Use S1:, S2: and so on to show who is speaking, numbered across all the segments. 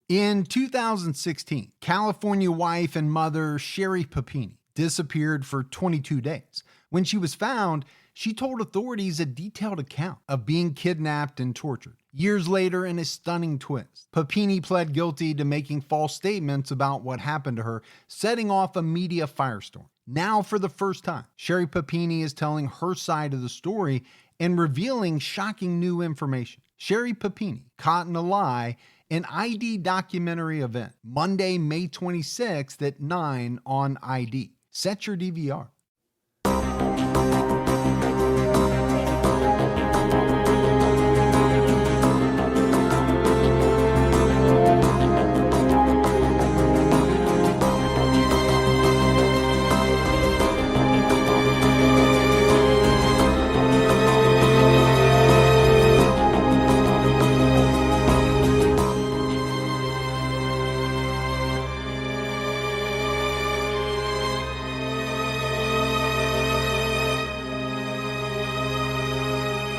S1: In 2016, California wife and mother Sherry Papini disappeared for 22 days. When she was found, she told authorities a detailed account of being kidnapped and tortured. Years later, in a stunning twist, Papini pled guilty to making false statements about what happened to her, setting off a media firestorm. Now, for the first time, Sherry Papini is telling her side of the story and revealing shocking new information. Sherry Papini, Caught in a Lie, an ID documentary event, Monday, May 26th at 9 on ID. Set your DVR.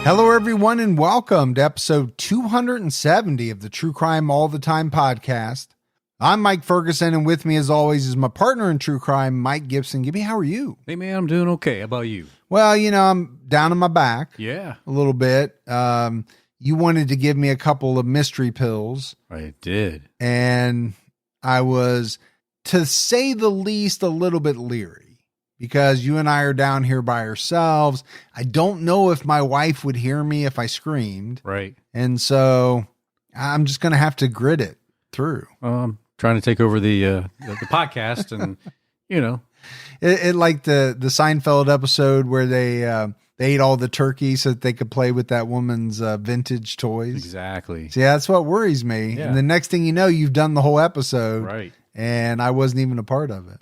S1: Hello, everyone, and welcome to episode 270 of the True Crime All the Time podcast. I'm Mike Ferguson, and with me, as always, is my partner in true crime, Mike Gibson. Gibby, how are you?
S2: Hey, man, I'm doing okay. How about you?
S1: Well, I'm down on my back.
S2: Yeah.
S1: A little bit. You wanted to give me a couple of mystery pills.
S2: I did.
S1: And I was, to say the least, a little bit leery. Because you and I are down here by ourselves. I don't know if my wife would hear me if I screamed.
S2: Right.
S1: And so I'm just going to have to grit it through.
S2: I'm trying to take over the podcast and,
S1: It like the Seinfeld episode where they ate all the turkey so that they could play with that woman's vintage toys.
S2: Exactly.
S1: So yeah, that's what worries me.
S2: Yeah.
S1: And the next thing you know, you've done the whole episode.
S2: Right.
S1: And I wasn't even a part of it.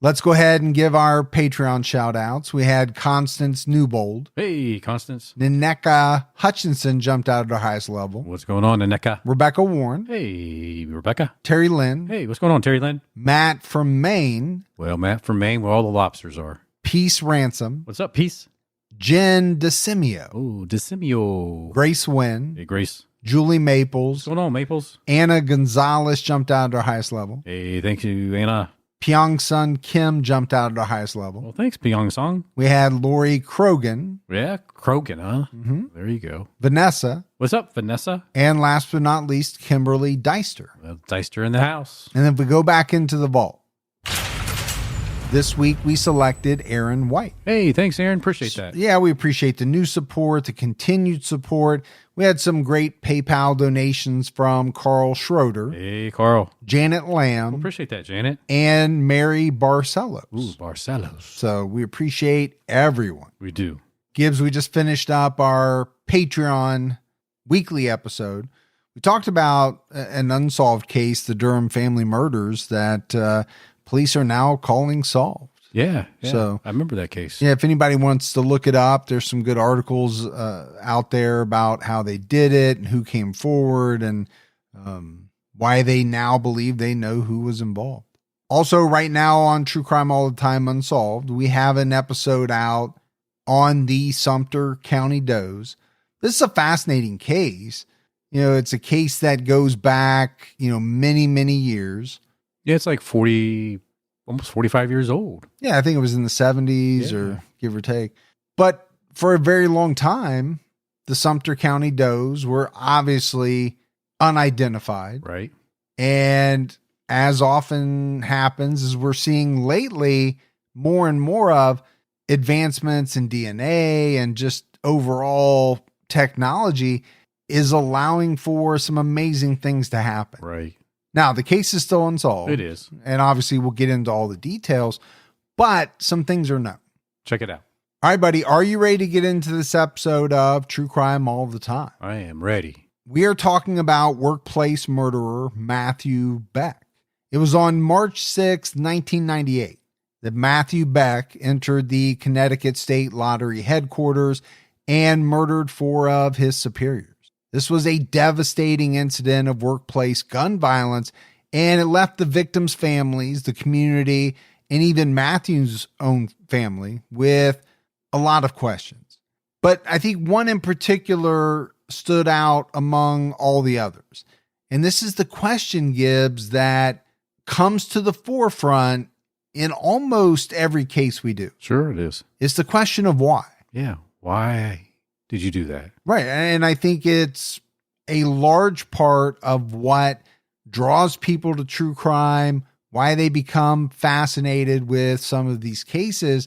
S1: Let's go ahead and give our Patreon shout outs. We had Constance Newbold.
S2: Hey, Constance.
S1: Nineka Hutchinson jumped out at our highest level.
S2: What's going on, Nineka?
S1: Rebecca Warren.
S2: Hey, Rebecca.
S1: Terry Lynn.
S2: Hey, what's going on, Terry Lynn?
S1: Matt from Maine.
S2: Well, Matt from Maine, where all the lobsters are.
S1: Peace Ransom.
S2: What's up, Peace?
S1: Jen DeSimio.
S2: Oh, DeSimio.
S1: Grace Wynn.
S2: Hey, Grace.
S1: Julie Maples.
S2: What's going on, Maples?
S1: Anna Gonzalez jumped out at our highest level.
S2: Hey, thank you, Anna.
S1: Pyong-sun Kim jumped out at our highest level.
S2: Well, thanks, Pyong-sung.
S1: We had Lori Krogan.
S2: Yeah, Krogan, huh?
S1: Mm-hmm.
S2: There you go.
S1: Vanessa.
S2: What's up, Vanessa?
S1: And last but not least, Kimberly Deister.
S2: Well, Deister in the house.
S1: And then if we go back into the vault, this week we selected Aaron White.
S2: Hey, thanks, Aaron. Appreciate that.
S1: Yeah, we appreciate the new support, the continued support. We had some great PayPal donations from Carl Schroeder.
S2: Hey, Carl.
S1: Janet Lamb.
S2: Well, appreciate that, Janet.
S1: And Mary Barcelos.
S2: Ooh, Barcelos.
S1: So we appreciate everyone.
S2: We do.
S1: Gibbs, we just finished up our Patreon weekly episode. We talked about an unsolved case, the Durham family murders, that police are now calling solved.
S2: Yeah.
S1: So
S2: I remember that case.
S1: Yeah, if anybody wants to look it up, there's some good articles out there about how they did it and who came forward and why they now believe they know who was involved. Also, right now on True Crime All the Time Unsolved, we have an episode out on the Sumter County Does. This is a fascinating case. It's a case that goes back, many, many years.
S2: Yeah, it's like almost 45 years old.
S1: Yeah, I think it was in the 70s or give or take. But for a very long time, the Sumter County Does were obviously unidentified.
S2: Right.
S1: And as often happens, as we're seeing lately, more and more of advancements in DNA and just overall technology is allowing for some amazing things to happen.
S2: Right.
S1: Now, the case is still unsolved.
S2: It is.
S1: And obviously, we'll get into all the details, but some things are known.
S2: Check it out.
S1: All right, buddy. Are you ready to get into this episode of True Crime All the Time?
S2: I am ready.
S1: We are talking about workplace murderer Matthew Beck. It was on March 6, 1998, that Matthew Beck entered the Connecticut State Lottery headquarters and murdered 4 of his superiors. This was a devastating incident of workplace gun violence, and it left the victims' families, the community, and even Matthew's own family with a lot of questions. But I think one in particular stood out among all the others. And this is the question, Gibbs, that comes to the forefront in almost every case we do.
S2: Sure it is.
S1: It's the question of why.
S2: Yeah. Why did you do that?
S1: Right. And I think it's a large part of what draws people to true crime, why they become fascinated with some of these cases.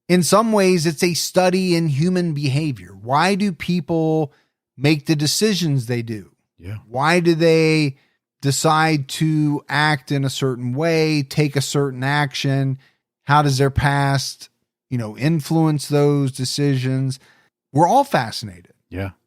S1: In some ways, it's a study in human behavior. Why do people make the decisions they do?
S2: Yeah.
S1: Why do they decide to act in a certain way, take a certain action? How does their past, influence those decisions? We're all fascinated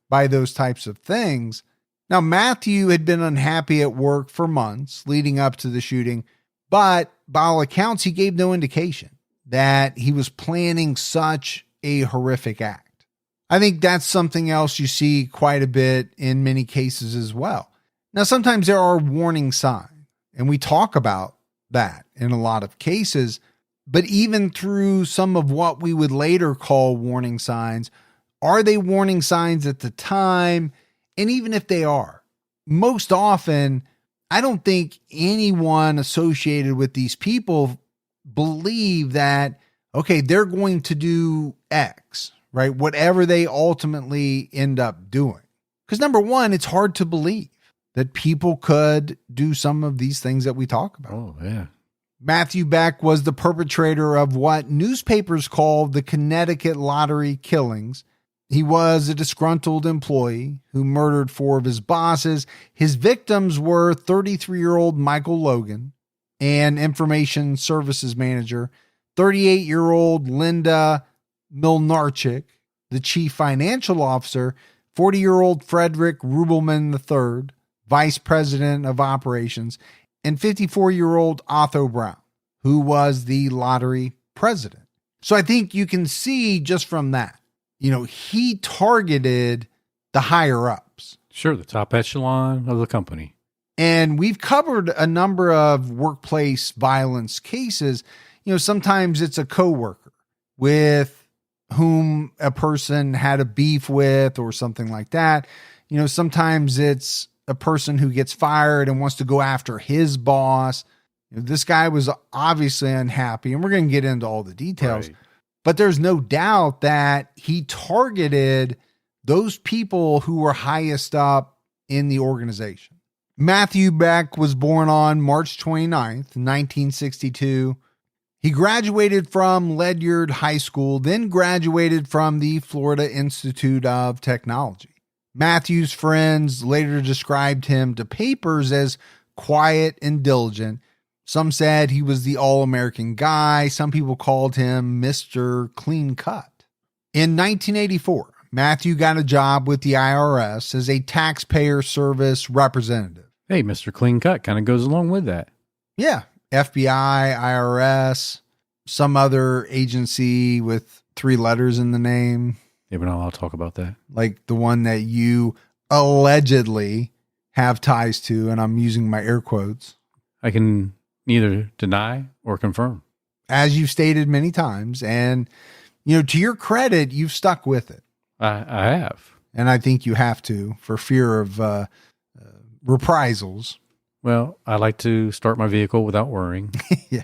S1: by those types of things. Now, Matthew had been unhappy at work for months leading up to the shooting, but by all accounts, he gave no indication that he was planning such a horrific act. I think that's something else you see quite a bit in many cases as well. Now, sometimes there are warning signs, and we talk about that in a lot of cases, but even through some of what we would later call warning signs, are they warning signs at the time? And even if they are, most often, I don't think anyone associated with these people believe that, okay, they're going to do X, right? Whatever they ultimately end up doing. Because number one, it's hard to believe that people could do some of these things that we talk about.
S2: Oh, yeah.
S1: Matthew Beck was the perpetrator of what newspapers called the Connecticut Lottery Killings. He was a disgruntled employee who murdered 4 of his bosses. His victims were 33-year-old Michael Logan, an information services manager, 38-year-old Linda Milnarchik, the chief financial officer, 40-year-old Frederick Rubelman III, vice president of operations, and 54-year-old Otho Brown, who was the lottery president. So I think you can see just from that, he targeted the higher ups.
S2: Sure, the top echelon of the company.
S1: And we've covered a number of workplace violence cases. Sometimes it's a coworker with whom a person had a beef with or something like that. Sometimes it's a person who gets fired and wants to go after his boss. This guy was obviously unhappy, and we're going to get into all the details.
S2: Right.
S1: But there's no doubt that he targeted those people who were highest up in the organization. Matthew Beck was born on March 29th, 1962. He graduated from Ledyard High School, then graduated from the Florida Institute of Technology. Matthew's friends later described him to papers as quiet and diligent. Some said he was the all-American guy. Some people called him Mr. Clean Cut. In 1984, Matthew got a job with the IRS as a taxpayer service representative.
S2: Hey, Mr. Clean Cut kind of goes along with that.
S1: Yeah, FBI, IRS, some other agency with 3 letters in the name.
S2: Yeah, we're not allowed to talk about that.
S1: Like the one that you allegedly have ties to, and I'm using my air quotes.
S2: I can neither deny or confirm.
S1: As you've stated many times, and, to your credit, you've stuck with it.
S2: I have.
S1: And I think you have to for fear of reprisals.
S2: Well, I like to start my vehicle without worrying.
S1: Yeah.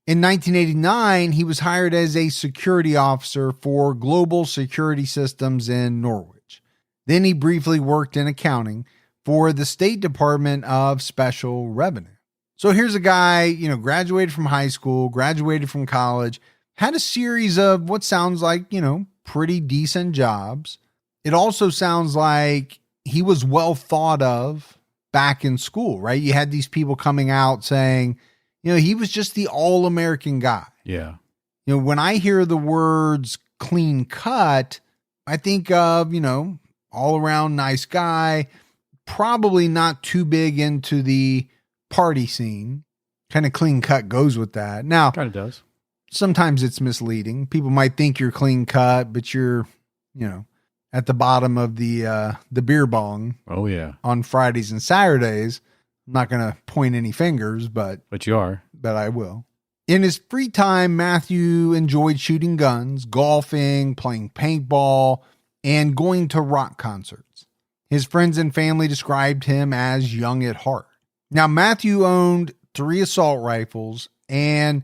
S1: In 1989, he was hired as a security officer for Global Security Systems in Norwich. Then he briefly worked in accounting for the State Department of Special Revenue. So here's a guy, graduated from high school, graduated from college, had a series of what sounds like, pretty decent jobs. It also sounds like he was well thought of back in school, right? You had these people coming out saying, he was just the all-American guy.
S2: Yeah.
S1: When I hear the words clean cut, I think of, all around nice guy, probably not too big into the party scene. Kind of clean cut goes with that. Now,
S2: kind of does.
S1: Sometimes it's misleading. People might think you're clean cut, but you're, at the bottom of the beer bong.
S2: Oh yeah.
S1: On Fridays and Saturdays. I'm not going to point any fingers, but
S2: you are.
S1: But I will. In his free time, Matthew enjoyed shooting guns, golfing, playing paintball, and going to rock concerts. His friends and family described him as young at heart. Now, Matthew owned 3 assault rifles and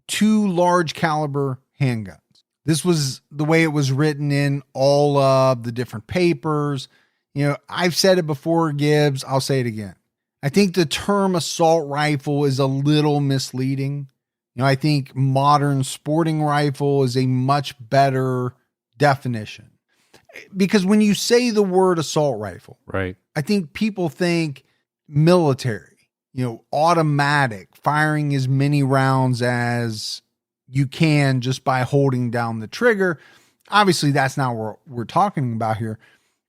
S1: 2 large caliber handguns. This was the way it was written in all of the different papers. I've said it before, Gibbs. I'll say it again. I think the term assault rifle is a little misleading. I think modern sporting rifle is a much better definition. Because when you say the word assault rifle,
S2: right,
S1: I think people think military, automatic, firing as many rounds as you can just by holding down the trigger. Obviously, that's not what we're talking about here.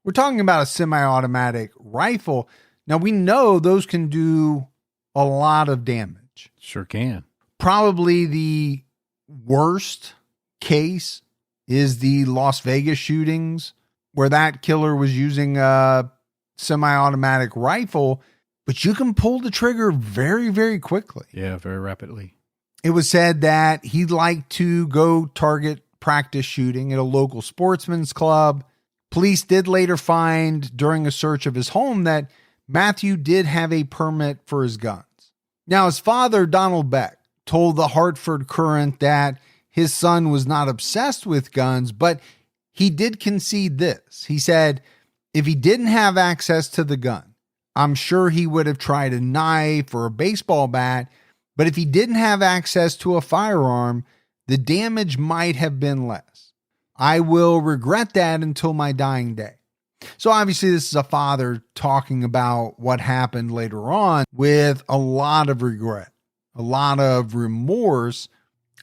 S1: We're talking about a semi-automatic rifle. Now, we know those can do a lot of damage.
S2: Sure can.
S1: Probably the worst case is the Las Vegas shootings, where that killer was using a semi-automatic rifle, but you can pull the trigger very, very quickly.
S2: Yeah, very rapidly.
S1: It was said that he'd like to go target practice shooting at a local sportsman's club. Police did later find during a search of his home that Matthew did have a permit for his guns. Now, his father, Donald Beck, told the Hartford Courant that his son was not obsessed with guns, but he did concede this. He said, if he didn't have access to the gun, I'm sure he would have tried a knife or a baseball bat, but if he didn't have access to a firearm, the damage might have been less. I will regret that until my dying day. So obviously this is a father talking about what happened later on with a lot of regret, a lot of remorse.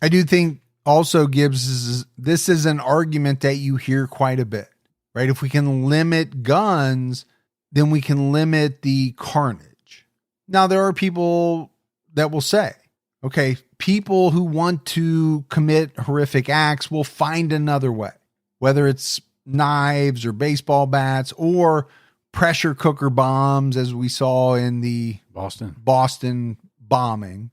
S1: I do think also, Gibbs, this is an argument that you hear quite a bit, right? If we can limit guns, then we can limit the carnage. Now, there are people that will say, okay, people who want to commit horrific acts will find another way, whether it's knives or baseball bats or pressure cooker bombs, as we saw in the Boston bombing.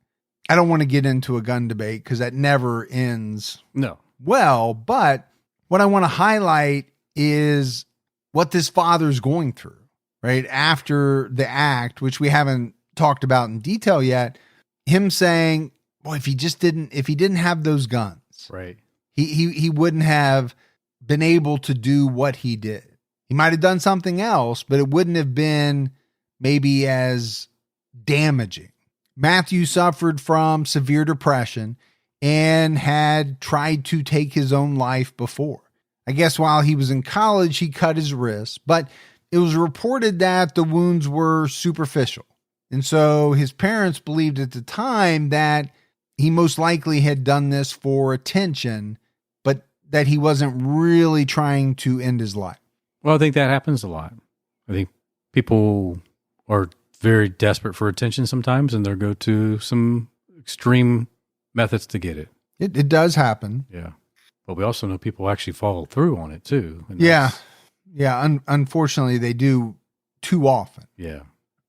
S1: I don't want to get into a gun debate because that never ends well, but what I want to highlight is what this father's going through, right? After the act, which we haven't talked about in detail yet, him saying, boy, if he didn't have those guns,
S2: right,
S1: he wouldn't have been able to do what he did. He might have done something else, but it wouldn't have been maybe as damaging. Matthew suffered from severe depression and had tried to take his own life before. I guess while he was in college, he cut his wrist, but it was reported that the wounds were superficial. And so his parents believed at the time that he most likely had done this for attention, but that he wasn't really trying to end his life.
S2: Well, I think that happens a lot. I think people are very desperate for attention sometimes, and they'll go to some extreme methods to get it.
S1: It does happen.
S2: Yeah. But we also know people actually follow through on it too.
S1: Yeah. Unfortunately, they do too often.
S2: Yeah.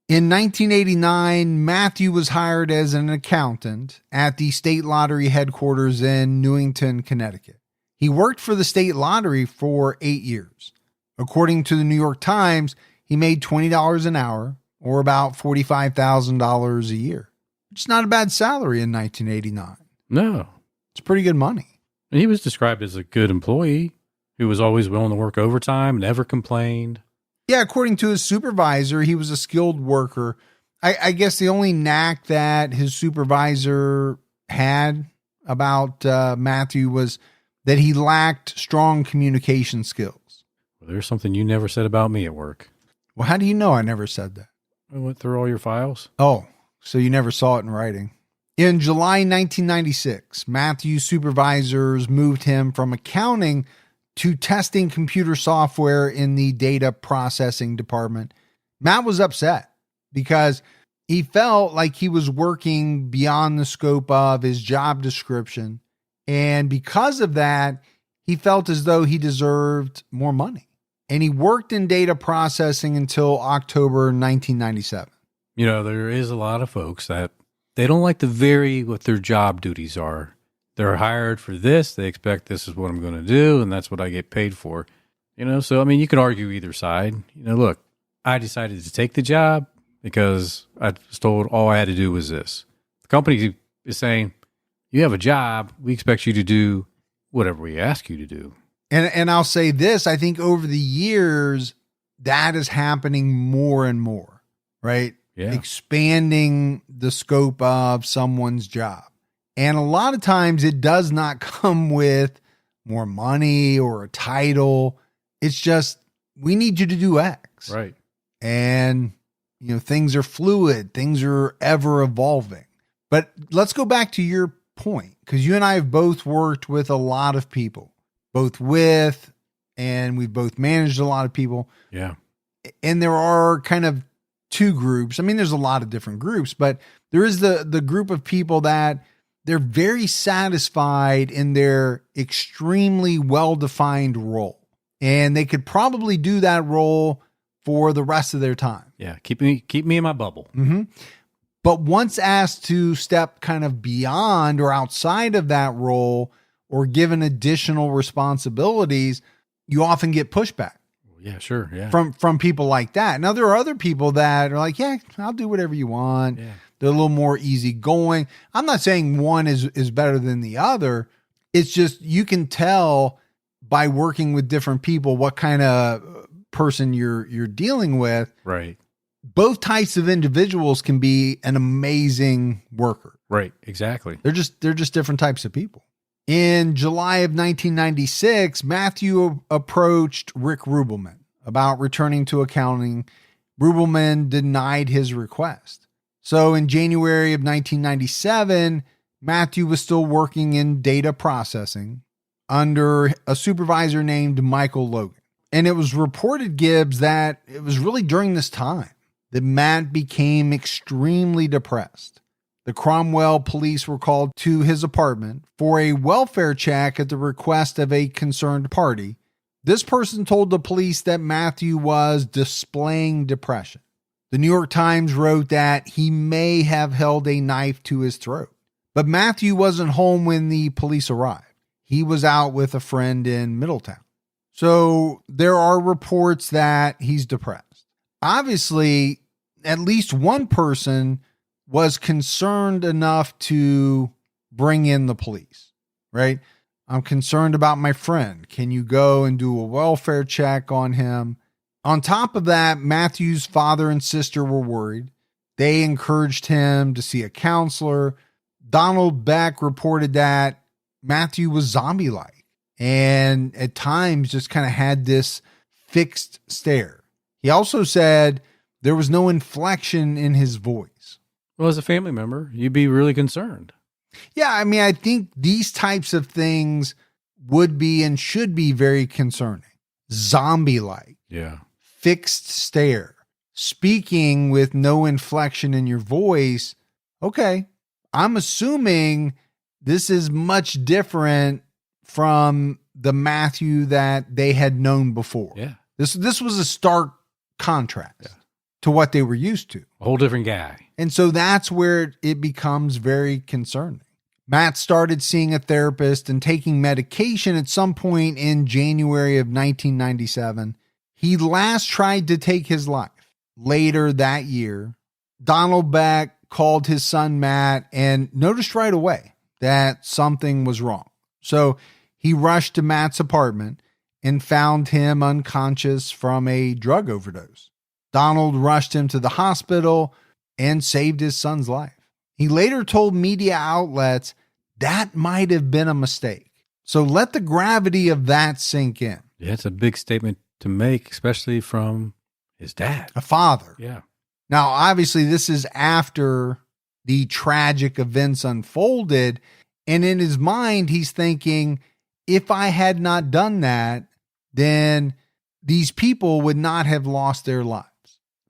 S1: In 1989, Matthew was hired as an accountant at the State Lottery headquarters in Newington, Connecticut. He worked for the State Lottery for 8 years. According to the New York Times, he made $20 an hour, or about $45,000 a year. It's not a bad salary in 1989.
S2: No.
S1: It's pretty good money.
S2: And he was described as a good employee who was always willing to work overtime, never complained.
S1: Yeah, according to his supervisor, he was a skilled worker. I guess the only knack that his supervisor had about Matthew was that he lacked strong communication skills.
S2: Well, there's something you never said about me at work.
S1: Well, how do you know I never said that?
S2: I went through all your files.
S1: Oh, so you never saw it in writing. In July 1996, Matthew's supervisors moved him from accounting to testing computer software in the data processing department. Matt was upset because he felt like he was working beyond the scope of his job description. And because of that, he felt as though he deserved more money. And he worked in data processing until October 1997.
S2: You know, there is a lot of folks that they don't like to vary what their job duties are. They're hired for this. They expect this is what I'm going to do, and that's what I get paid for. You know, so, I mean, you could argue either side. You know, look, I decided to take the job because I was told all I had to do was this. The company is saying, you have a job. We expect you to do whatever we ask you to do.
S1: And I'll say this, I think over the years, that is happening more and more, right?
S2: Yeah.
S1: Expanding the scope of someone's job. And a lot of times it does not come with more money or a title. It's just, we need you to do X.
S2: Right.
S1: And, things are fluid. Things are ever evolving. But let's go back to your point, because you and I have both worked with a lot of people, and we've both managed a lot of people.
S2: Yeah.
S1: And there are kind of two groups. I mean, there's a lot of different groups, but there is the group of people that they're very satisfied in their extremely well-defined role. And they could probably do that role for the rest of their time.
S2: Yeah. Keep me in my bubble.
S1: Mm-hmm. But once asked to step kind of beyond or outside of that role or given additional responsibilities, you often get pushback.
S2: Yeah, sure. Yeah.
S1: From people like that. Now, there are other people that are like, yeah, I'll do whatever you want.
S2: Yeah.
S1: They're a little more easygoing. I'm not saying one is better than the other. It's just, you can tell by working with different people what kind of person you're dealing with.
S2: Right.
S1: Both types of individuals can be an amazing worker.
S2: Right. Exactly.
S1: They're just different types of people. In July of 1996, Matthew approached Rick Rubelman about returning to accounting. Rubelman denied his request. So in January of 1997, Matthew was still working in data processing under a supervisor named Michael Logan. And it was reported, Gibbs, that it was really during this time that Matt became extremely depressed. The Cromwell police were called to his apartment for a welfare check at the request of a concerned party. This person told the police that Matthew was displaying depression. The New York Times wrote that he may have held a knife to his throat. But Matthew wasn't home when the police arrived. He was out with a friend in Middletown. So there are reports that he's depressed. Obviously, at least one person was concerned enough to bring in the police, right? I'm concerned about my friend. Can you go and do a welfare check on him? On top of that, Matthew's father and sister were worried. They encouraged him to see a counselor. Donald Beck reported that Matthew was zombie-like and at times just kind of had this fixed stare. He also said there was no inflection in his voice.
S2: Well, as a family member, you'd be really concerned.
S1: Yeah, I mean, I think these types of things would be and should be very concerning. Zombie-like.
S2: Yeah.
S1: Fixed stare. Speaking with no inflection in your voice. Okay, I'm assuming this is much different from the Matthew that they had known before.
S2: Yeah.
S1: This was a stark contrast to what they were used to.
S2: A whole different guy.
S1: And so that's where it becomes very concerning. Matt started seeing a therapist and taking medication at some point in January of 1997. He last tried to take his life later that year. Donald Beck called his son Matt and noticed right away that something was wrong. So he rushed to Matt's apartment and found him unconscious from a drug overdose. Donald rushed him to the hospital and saved his son's life. He later told media outlets that might have been a mistake. So let the gravity of that sink in.
S2: Yeah, it's a big statement to make, especially from his dad.
S1: A father.
S2: Yeah.
S1: Now, obviously, this is after the tragic events unfolded. And in his mind, he's thinking, if I had not done that, then these people would not have lost their lives.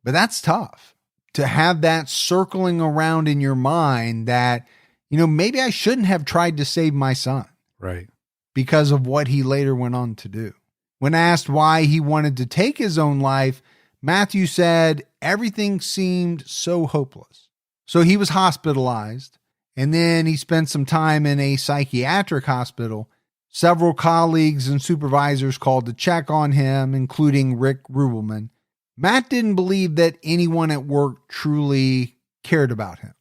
S1: But that's tough to have that circling around in your mind that, maybe I shouldn't have tried to save my son.
S2: Right.
S1: Because of what he later went on to do. When asked why he wanted to take his own life, Matthew said everything seemed so hopeless. So he was hospitalized, and then he spent some time in a psychiatric hospital. Several colleagues and supervisors called to check on him, including Rick Rubelman. Matt didn't believe that anyone at work truly cared about him.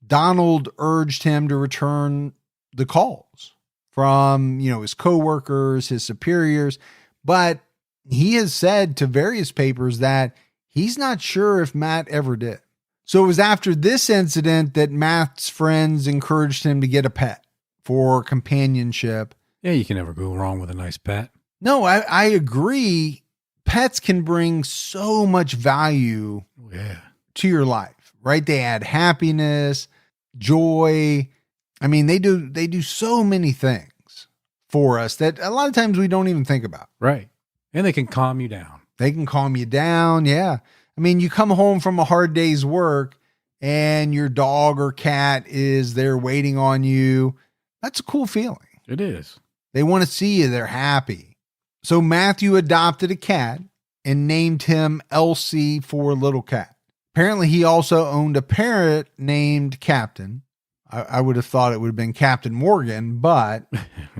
S1: Donald urged him to return the calls from, his coworkers, his superiors, but he has said to various papers that he's not sure if Matt ever did. So it was after this incident that Matt's friends encouraged him to get a pet for companionship.
S2: Yeah, you can never go wrong with a nice pet.
S1: No, I agree. Pets can bring so much value to your life, right? They add happiness, joy. I mean, they do so many things for us that a lot of times we don't even think about.
S2: Right. And they can calm you down.
S1: They can calm you down. Yeah. I mean, you come home from a hard day's work and your dog or cat is there waiting on you. That's a cool feeling.
S2: It is.
S1: They want to see you. They're happy. So Matthew adopted a cat and named him Elsie for Little Cat. Apparently, he also owned a parrot named Captain. I would have thought it would have been Captain Morgan, but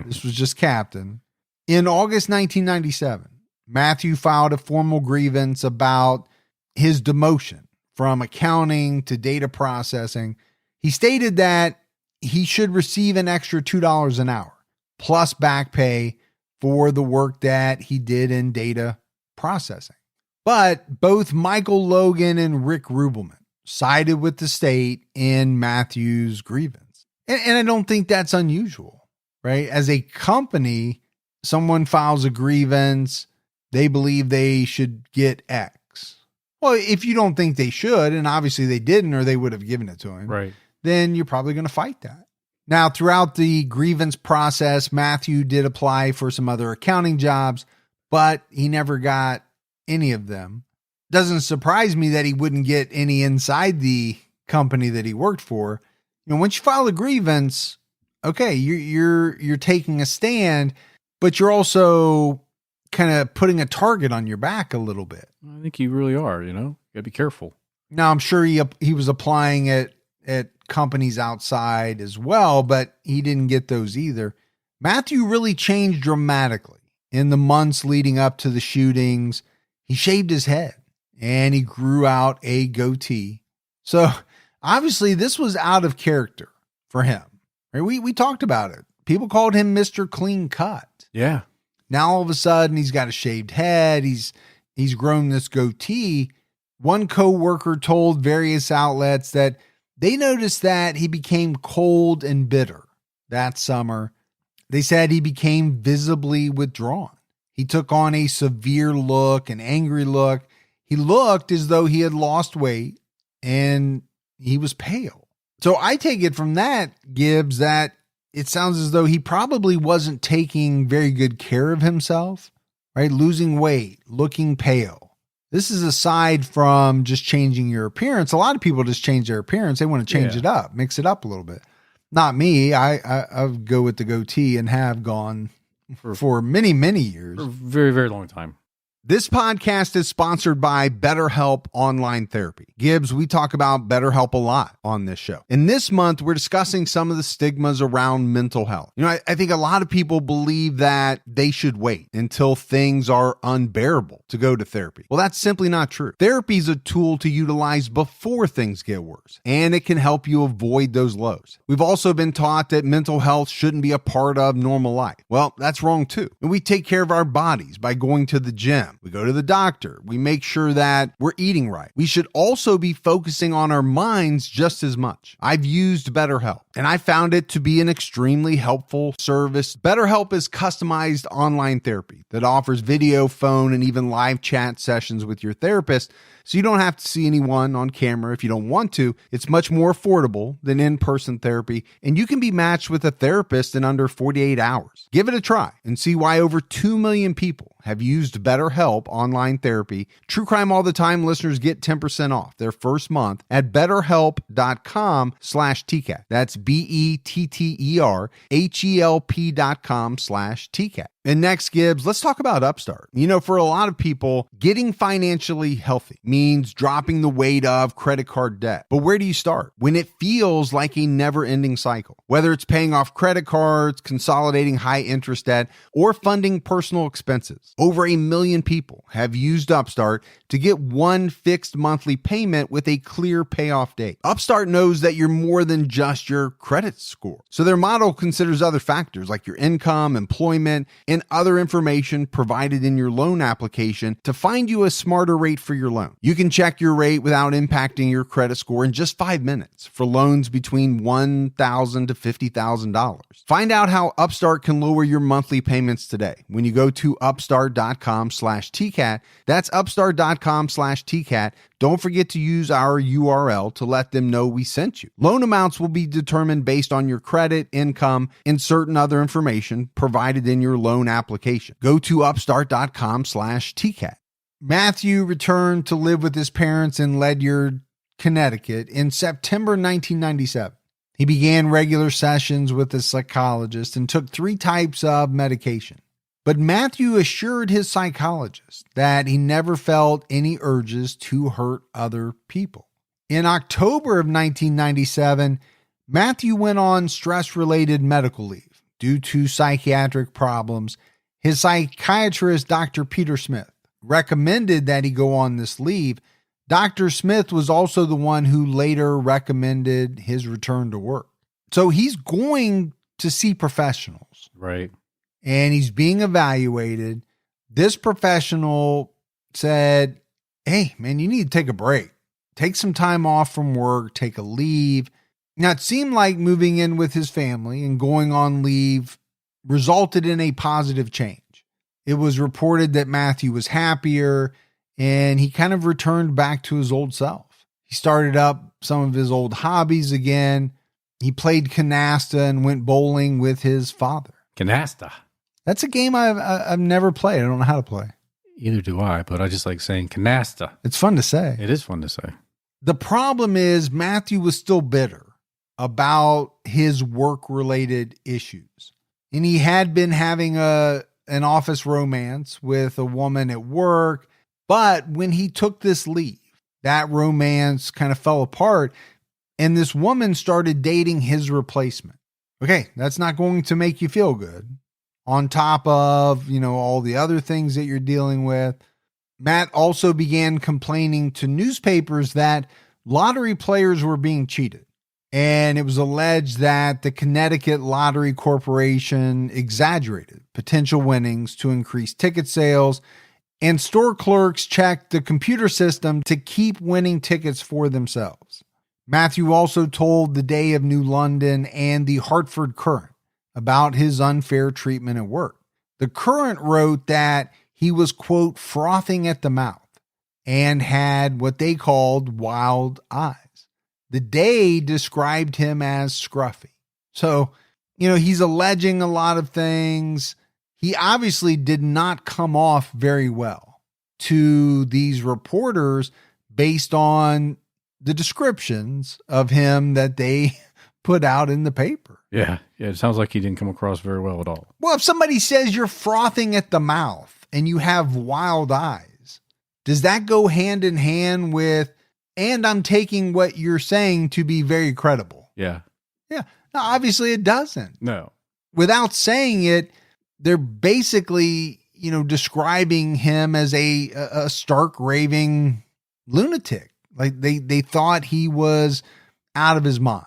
S1: this was just Captain. In August 1997, Matthew filed a formal grievance about his demotion from accounting to data processing. He stated that he should receive an extra $2 an hour plus back pay for the work that he did in data processing. But both Michael Logan and Rick Rubelman sided with the state in Matthew's grievance. And I don't think that's unusual, right? As a company, someone files a grievance, they believe they should get X. Well, if you don't think they should, and obviously they didn't, or they would have given it to him,
S2: right,
S1: then you're probably going to fight that. Now, throughout the grievance process, Matthew did apply for some other accounting jobs, but he never got any of them. Doesn't surprise me that he wouldn't get any inside the company that he worked for. Once you file a grievance, okay, you're taking a stand, but you're also kind of putting a target on your back a little bit.
S2: I think you really are, you gotta be careful.
S1: Now, I'm sure he was applying at companies outside as well, but he didn't get those either. Matthew really changed dramatically in the months leading up to the shootings. He shaved his head and he grew out a goatee. So obviously this was out of character for him. Right? We talked about it. People called him Mr. Clean Cut.
S2: Yeah.
S1: Now all of a sudden he's got a shaved head. He's grown this goatee. One coworker told various outlets that they noticed that he became cold and bitter that summer. They said he became visibly withdrawn. He took on a severe look, an angry look. He looked as though he had lost weight and he was pale. So I take it from that, Gibbs, that it sounds as though he probably wasn't taking very good care of himself, right? Losing weight, looking pale. This is aside from just changing your appearance. A lot of people just change their appearance. They want to change it up, mix it up a little bit. Not me. I go with the goatee and have gone for many, many years.
S2: For a very, very long time.
S1: This podcast is sponsored by BetterHelp Online Therapy. Gibbs, we talk about BetterHelp a lot on this show. And this month, we're discussing some of the stigmas around mental health. I think a lot of people believe that they should wait until things are unbearable to go to therapy. Well, that's simply not true. Therapy is a tool to utilize before things get worse, and it can help you avoid those lows. We've also been taught that mental health shouldn't be a part of normal life. Well, that's wrong too. And we take care of our bodies by going to the gym. We go to the doctor. We make sure that we're eating right. We should also be focusing on our minds just as much. I've used BetterHelp, and I found it to be an extremely helpful service. BetterHelp is customized online therapy that offers video, phone, and even live chat sessions with your therapist, so you don't have to see anyone on camera if you don't want to. It's much more affordable than in-person therapy, and you can be matched with a therapist in under 48 hours. Give it a try and see why over 2 million people have used BetterHelp online therapy. True Crime All the Time listeners get 10% off their first month at betterhelp.com/TCAT. That's BetterHelp.com/TCAT. And next, Gibbs, let's talk about Upstart. For a lot of people, getting financially healthy means dropping the weight of credit card debt. But where do you start when it feels like a never-ending cycle? Whether it's paying off credit cards, consolidating high-interest debt, or funding personal expenses, over 1 million people have used Upstart to get one fixed monthly payment with a clear payoff date. Upstart knows that you're more than just your credit score. So their model considers other factors like your income, employment, and other information provided in your loan application to find you a smarter rate for your loan. You can check your rate without impacting your credit score in just 5 minutes for loans between $1,000 to $50,000. Find out how Upstart can lower your monthly payments today when you go to upstart.com/TCAT. That's upstart.com/TCAT. Don't forget to use our URL to let them know we sent you. Loan amounts will be determined based on your credit, income, and certain other information provided in your loan application. Go to upstart.com/TCAT. Matthew returned to live with his parents in Ledyard, Connecticut in September 1997. He began regular sessions with a psychologist and took 3 types of medication. But Matthew assured his psychologist that he never felt any urges to hurt other people. In October of 1997, Matthew went on stress-related medical leave due to psychiatric problems. His psychiatrist, Dr. Peter Smith, recommended that he go on this leave. Dr. Smith was also the one who later recommended his return to work. So he's going to see professionals.
S2: Right.
S1: And he's being evaluated. This professional said, hey, man, you need to take a break. Take some time off from work, take a leave. Now, it seemed like moving in with his family and going on leave resulted in a positive change. It was reported that Matthew was happier and he kind of returned back to his old self. He started up some of his old hobbies again. He played canasta and went bowling with his father.
S2: Canasta.
S1: That's a game I've never played. I don't know how to play.
S2: Either do I, but I just like saying canasta.
S1: It's fun to say.
S2: It is fun to say.
S1: The problem is Matthew was still bitter about his work-related issues. And he had been having an office romance with a woman at work. But when he took this leave, that romance kind of fell apart. And this woman started dating his replacement. Okay, that's not going to make you feel good. On top of, all the other things that you're dealing with. Matt also began complaining to newspapers that lottery players were being cheated. And it was alleged that the Connecticut Lottery Corporation exaggerated potential winnings to increase ticket sales, and store clerks checked the computer system to keep winning tickets for themselves. Matthew also told the Day of New London and the Hartford Courant about his unfair treatment at work. The Courant wrote that he was, quote, frothing at the mouth and had what they called wild eyes. The Day described him as scruffy. So, he's alleging a lot of things. He obviously did not come off very well to these reporters based on the descriptions of him that they put out in the paper.
S2: Yeah, it sounds like he didn't come across very well at all.
S1: Well, if somebody says you're frothing at the mouth and you have wild eyes, does that go hand in hand with, and I'm taking what you're saying to be very credible?
S2: Yeah.
S1: Yeah. No, obviously it doesn't.
S2: No.
S1: Without saying it, they're basically, describing him as a stark raving lunatic. Like they thought he was out of his mind.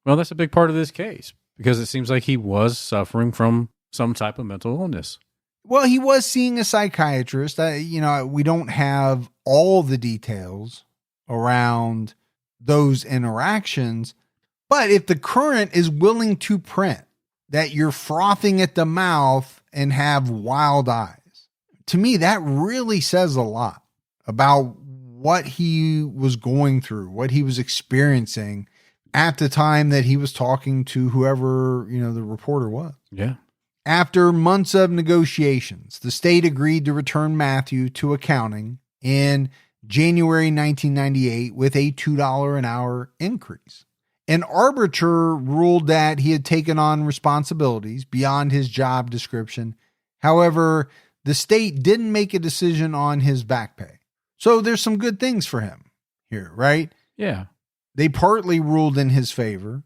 S2: Well, that's a big part of this case because it seems like he was suffering from some type of mental illness.
S1: Well, he was seeing a psychiatrist. We don't have all the details around those interactions. But if the Courant is willing to print that you're frothing at the mouth and have wild eyes, to me, that really says a lot about what he was going through, what he was experiencing at the time that he was talking to whoever, the reporter was.
S2: Yeah.
S1: After months of negotiations, the state agreed to return Matthew to accounting in January 1998 with a $2 an hour increase. An arbiter ruled that he had taken on responsibilities beyond his job description. However, the state didn't make a decision on his back pay. So there's some good things for him here, right?
S2: Yeah.
S1: They partly ruled in his favor.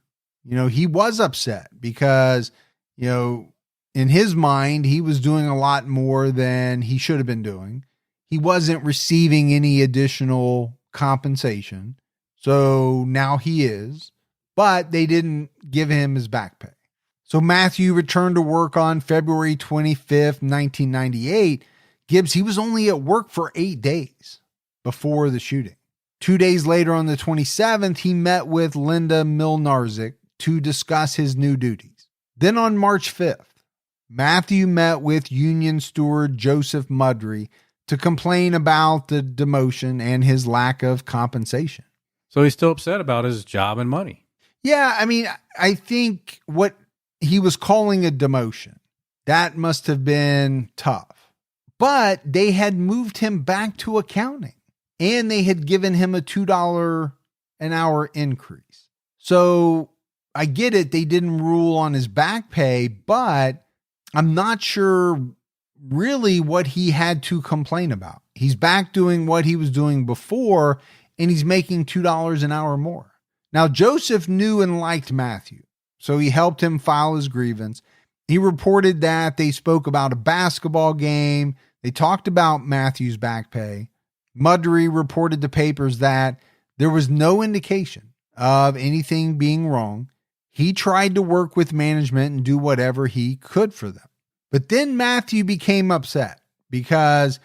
S1: He was upset because, in his mind, he was doing a lot more than he should have been doing. He wasn't receiving any additional compensation. So now he is, but they didn't give him his back pay. So Matthew returned to work on February 25th, 1998. Gibbs, he was only at work for 8 days before the shooting. 2 days later, on the 27th, he met with Linda Milnarczyk to discuss his new duties. Then on March 5th, Matthew met with union steward Joseph Mudry to complain about the demotion and his lack of compensation.
S2: So he's still upset about his job and money.
S1: Yeah, I think what he was calling a demotion, that must have been tough. But they had moved him back to accounting, and they had given him a $2 an hour increase. So I get it, they didn't rule on his back pay, but I'm not sure really what he had to complain about. He's back doing what he was doing before, and he's making $2 an hour more. Now, Joseph knew and liked Matthew, so he helped him file his grievance. He reported that they spoke about a basketball game. They talked about Matthew's back pay. Mudry reported to papers that there was no indication of anything being wrong. He tried to work with management and do whatever he could for them. But then Matthew became upset because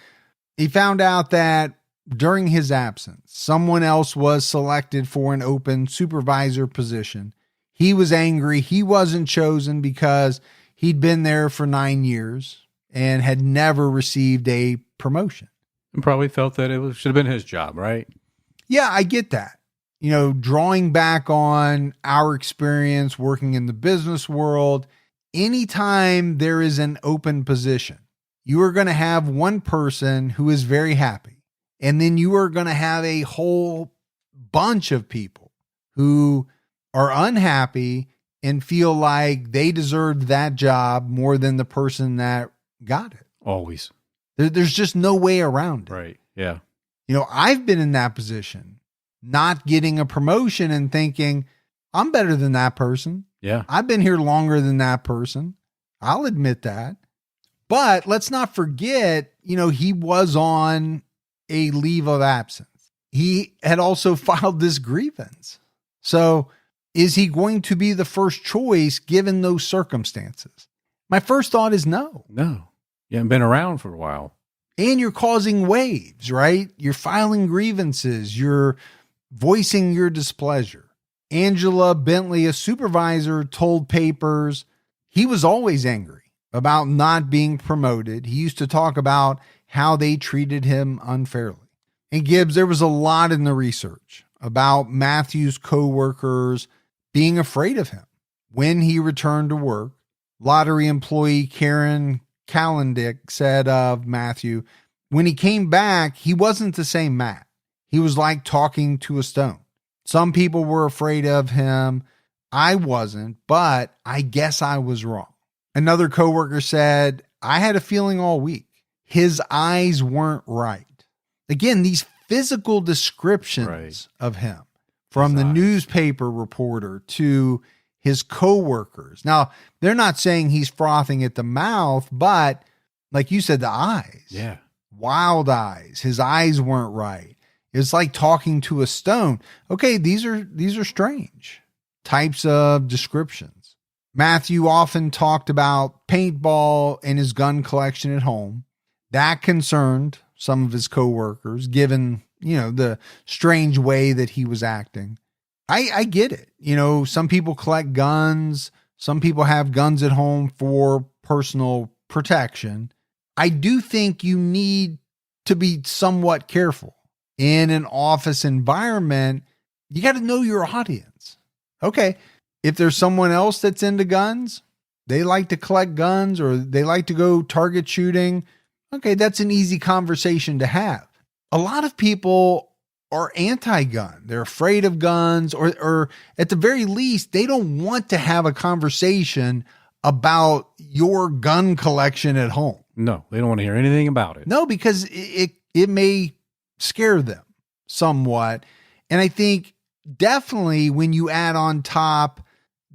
S1: he found out that during his absence, someone else was selected for an open supervisor position. He was angry he wasn't chosen because he'd been there for 9 years and had never received a promotion.
S2: And probably felt that it should have been his job, right?
S1: Yeah, I get that. Drawing back on our experience working in the business world, anytime there is an open position, you are going to have one person who is very happy. And then you are going to have a whole bunch of people who are unhappy and feel like they deserved that job more than the person that got it.
S2: Always.
S1: There's just no way around it.
S2: Right. Yeah.
S1: I've been in that position, not getting a promotion and thinking, I'm better than that person.
S2: Yeah.
S1: I've been here longer than that person. I'll admit that. But let's not forget, he was on a leave of absence. He had also filed this grievance. So is he going to be the first choice given those circumstances? My first thought is no.
S2: No. You haven't been around for a while.
S1: And you're causing waves, right? You're filing grievances. You're voicing your displeasure. Angela Bentley, a supervisor, told papers he was always angry about not being promoted. He used to talk about how they treated him unfairly. And Gibbs, there was a lot in the research about Matthew's coworkers being afraid of him. When he returned to work, lottery employee Karen Kalendick said of Matthew, when he came back, he wasn't the same Matt. He was like talking to a stone. Some people were afraid of him. I wasn't, but I guess I was wrong. Another coworker said, I had a feeling all week. His eyes weren't right. Again, these physical descriptions of him, from the newspaper reporter to his coworkers. Now, they're not saying he's frothing at the mouth, but like you said, the eyes.
S2: Yeah.
S1: Wild eyes. His eyes weren't right. It's like talking to a stone. Okay, these are strange types of descriptions. Matthew often talked about paintball and his gun collection at home. That concerned some of his coworkers, given, the strange way that he was acting. I get it. Some people collect guns. Some people have guns at home for personal protection. I do think you need to be somewhat careful. In an office environment, you got to know your audience. Okay, if there's someone else that's into guns, they like to collect guns or they like to go target shooting, okay, that's an easy conversation to have. A lot of people are anti-gun. They're afraid of guns, or at the very least, they don't want to have a conversation about your gun collection at home.
S2: No, they don't want to hear anything about it.
S1: No, because it may scare them somewhat. And I think definitely when you add on top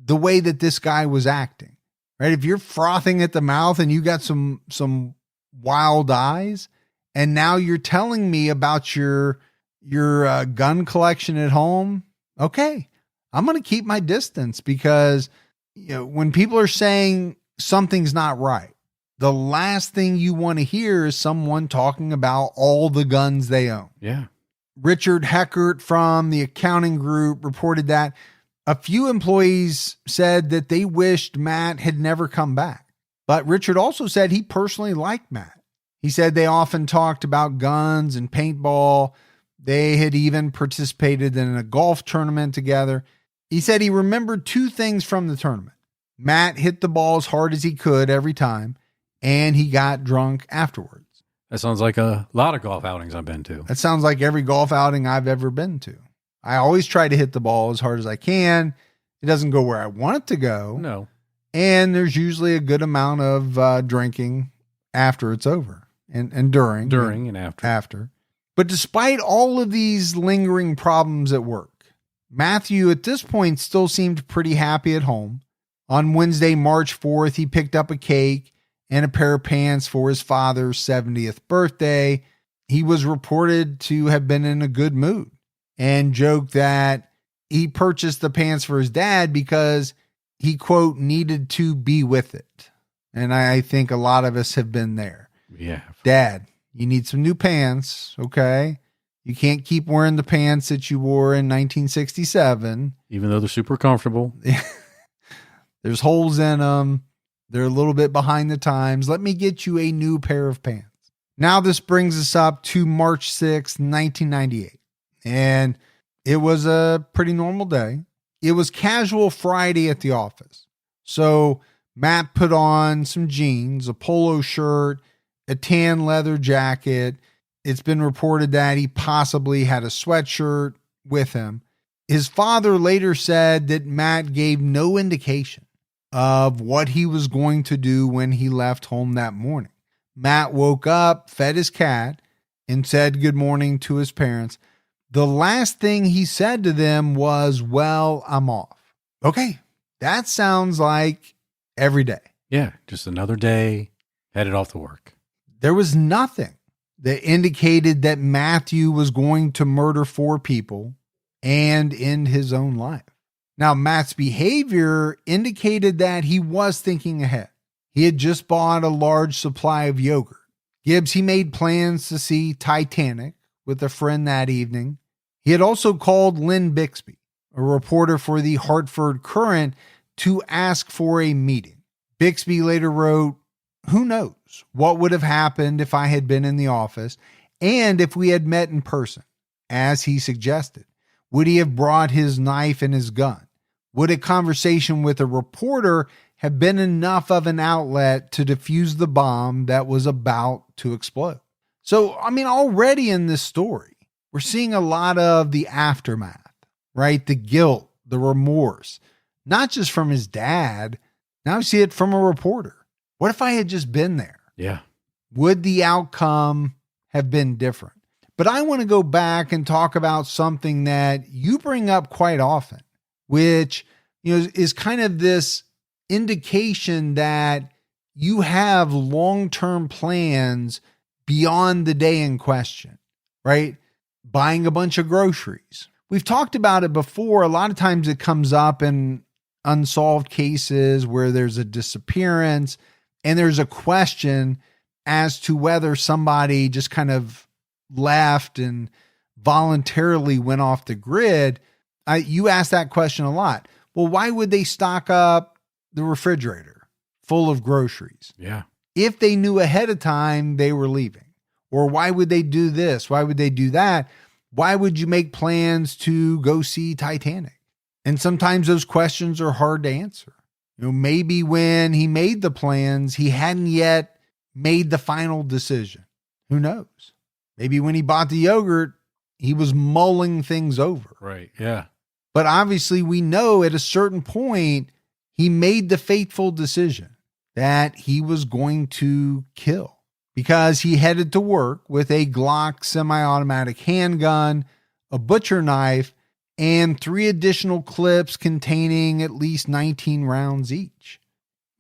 S1: the way that this guy was acting, right? If you're frothing at the mouth and you got some wild eyes, and now you're telling me about your gun collection at home, okay, I'm going to keep my distance, because when people are saying something's not right, the last thing you want to hear is someone talking about all the guns they own.
S2: Yeah.
S1: Richard Heckert from the accounting group reported that a few employees said that they wished Matt had never come back. But Richard also said he personally liked Matt. He said they often talked about guns and paintball. They had even participated in a golf tournament together. He said he remembered two things from the tournament. Matt hit the ball as hard as he could every time, and he got drunk afterwards.
S2: That sounds like a lot of golf outings I've been to.
S1: That sounds like every golf outing I've ever been to. I always try to hit the ball as hard as I can. It doesn't go where I want it to go.
S2: No.
S1: And there's usually a good amount of drinking after it's over and during.
S2: During and after.
S1: After. But despite all of these lingering problems at work, Matthew at this point still seemed pretty happy at home. On Wednesday, March 4th, he picked up a cake and a pair of pants for his father's 70th birthday. He was reported to have been in a good mood and joked that he purchased the pants for his dad because he, quote, needed to be with it. And I think a lot of us have been there.
S2: Yeah.
S1: Dad, you need some new pants, okay? You can't keep wearing the pants that you wore in 1967.
S2: Even though they're super comfortable.
S1: There's holes in them. They're a little bit behind the times. Let me get you a new pair of pants. Now this brings us up to March 6th, 1998. And it was a pretty normal day. It was casual Friday at the office. So Matt put on some jeans, a polo shirt, a tan leather jacket. It's been reported that he possibly had a sweatshirt with him. His father later said that Matt gave no indication of what he was going to do when he left home that morning. Matt woke up, fed his cat, and said good morning to his parents. The last thing he said to them was, well, I'm off. Okay, that sounds like every day.
S2: Yeah, just another day, headed off to work.
S1: There was nothing that indicated that Matthew was going to murder 4 people and end his own life. Now, Matt's behavior indicated that he was thinking ahead. He had just bought a large supply of yogurt. Gibbs, he made plans to see Titanic with a friend that evening. He had also called Lynn Bixby, a reporter for the Hartford Courant, to ask for a meeting. Bixby later wrote, "Who knows what would have happened if I had been in the office and if we had met in person, as he suggested. Would he have brought his knife and his gun? Would a conversation with a reporter have been enough of an outlet to defuse the bomb that was about to explode?" So, already in this story, we're seeing a lot of the aftermath, right? The guilt, the remorse, not just from his dad. Now we see it from a reporter. What if I had just been there?
S2: Yeah.
S1: Would the outcome have been different? But I want to go back and talk about something that you bring up quite often, which is kind of this indication that you have long-term plans beyond the day in question, right? Buying a bunch of groceries. We've talked about it before. A lot of times it comes up in unsolved cases where there's a disappearance and there's a question as to whether somebody just kind of left and voluntarily went off the grid. You ask that question a lot. Well, why would they stock up the refrigerator full of groceries?
S2: Yeah.
S1: If they knew ahead of time they were leaving? Or why would they do this? Why would they do that? Why would you make plans to go see Titanic? And sometimes those questions are hard to answer. Maybe when he made the plans, he hadn't yet made the final decision. Who knows? Maybe when he bought the yogurt, he was mulling things over.
S2: Right. Yeah.
S1: But obviously we know at a certain point, he made the fateful decision. that he was going to kill because he headed to work with a Glock semi-automatic handgun, a butcher knife, and 3 additional clips containing at least 19 rounds each.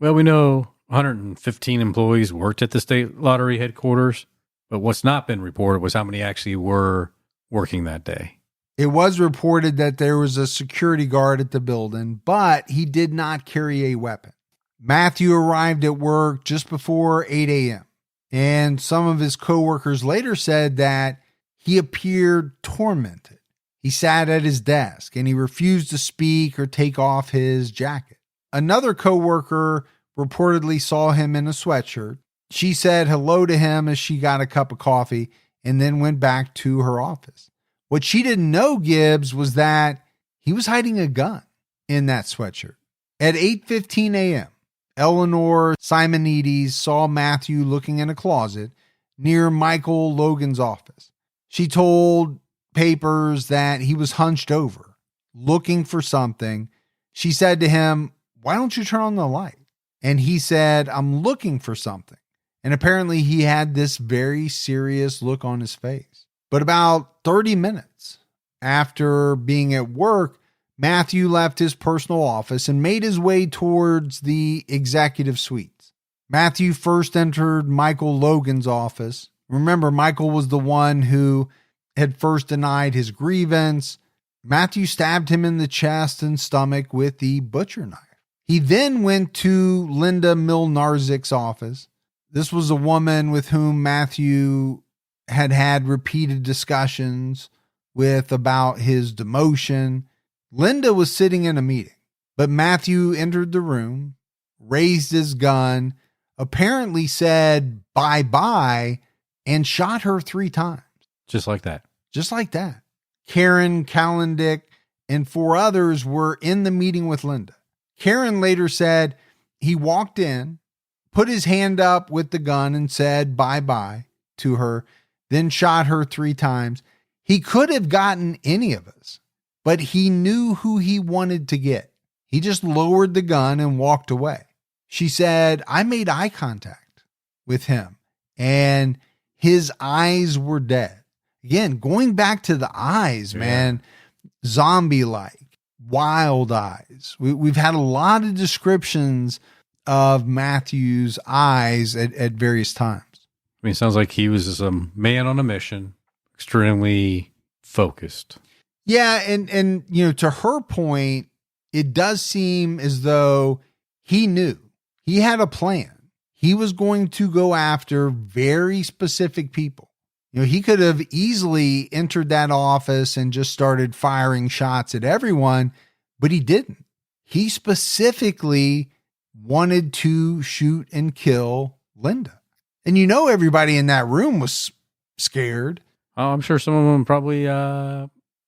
S2: Well, we know 115 employees worked at the state lottery headquarters, but what's not been reported was how many actually were working that day.
S1: It was reported that there was a security guard at the building, but he did not carry a weapon. Matthew arrived at work just before 8 a.m., and some of his coworkers later said that he appeared tormented. He sat at his desk and he refused to speak or take off his jacket. Another coworker reportedly saw him in a sweatshirt. She said hello to him as she got a cup of coffee and then went back to her office. What she didn't know, Gibbs, was that he was hiding a gun in that sweatshirt. At 8:15 a.m., Eleanor Simonides saw Matthew looking in a closet near Michael Logan's office. She told papers that he was hunched over, looking for something. She said to him, "Why don't you turn on the light?" And he said, "I'm looking for something." And apparently he had this very serious look on his face. But about 30 minutes after being at work, Matthew left his personal office and made his way towards the executive suites. Matthew first entered Michael Logan's office. Remember, Michael was the one who had first denied his grievance. Matthew stabbed him in the chest and stomach with the butcher knife. He then went to Linda Milnarzik's office. This was a woman with whom Matthew had repeated discussions with about his demotion. Linda was sitting in a meeting, but Matthew entered the room, raised his gun, apparently said bye-bye, and shot her 3 times.
S2: Just like that.
S1: Just like that. Karen Kalendick and 4 others were in the meeting with Linda. Karen later said he walked in, put his hand up with the gun and said bye-bye to her, then shot her 3 times. He could have gotten any of us, but he knew who he wanted to get. He just lowered the gun and walked away. She said, I made eye contact with him and his eyes were dead. Again, going back to the eyes, man, zombie-like, wild eyes. We've had a lot of descriptions of Matthew's eyes at various times.
S2: I mean, it sounds like he was just a man on a mission, extremely focused.
S1: Yeah, and you know, to her point, it does seem as though he knew. He had a plan. He was going to go after very specific people. You know, he could have easily entered that office and just started firing shots at everyone, but he didn't. He specifically wanted to shoot and kill Linda. And you know, everybody in that room was scared.
S2: Oh, I'm sure some of them probably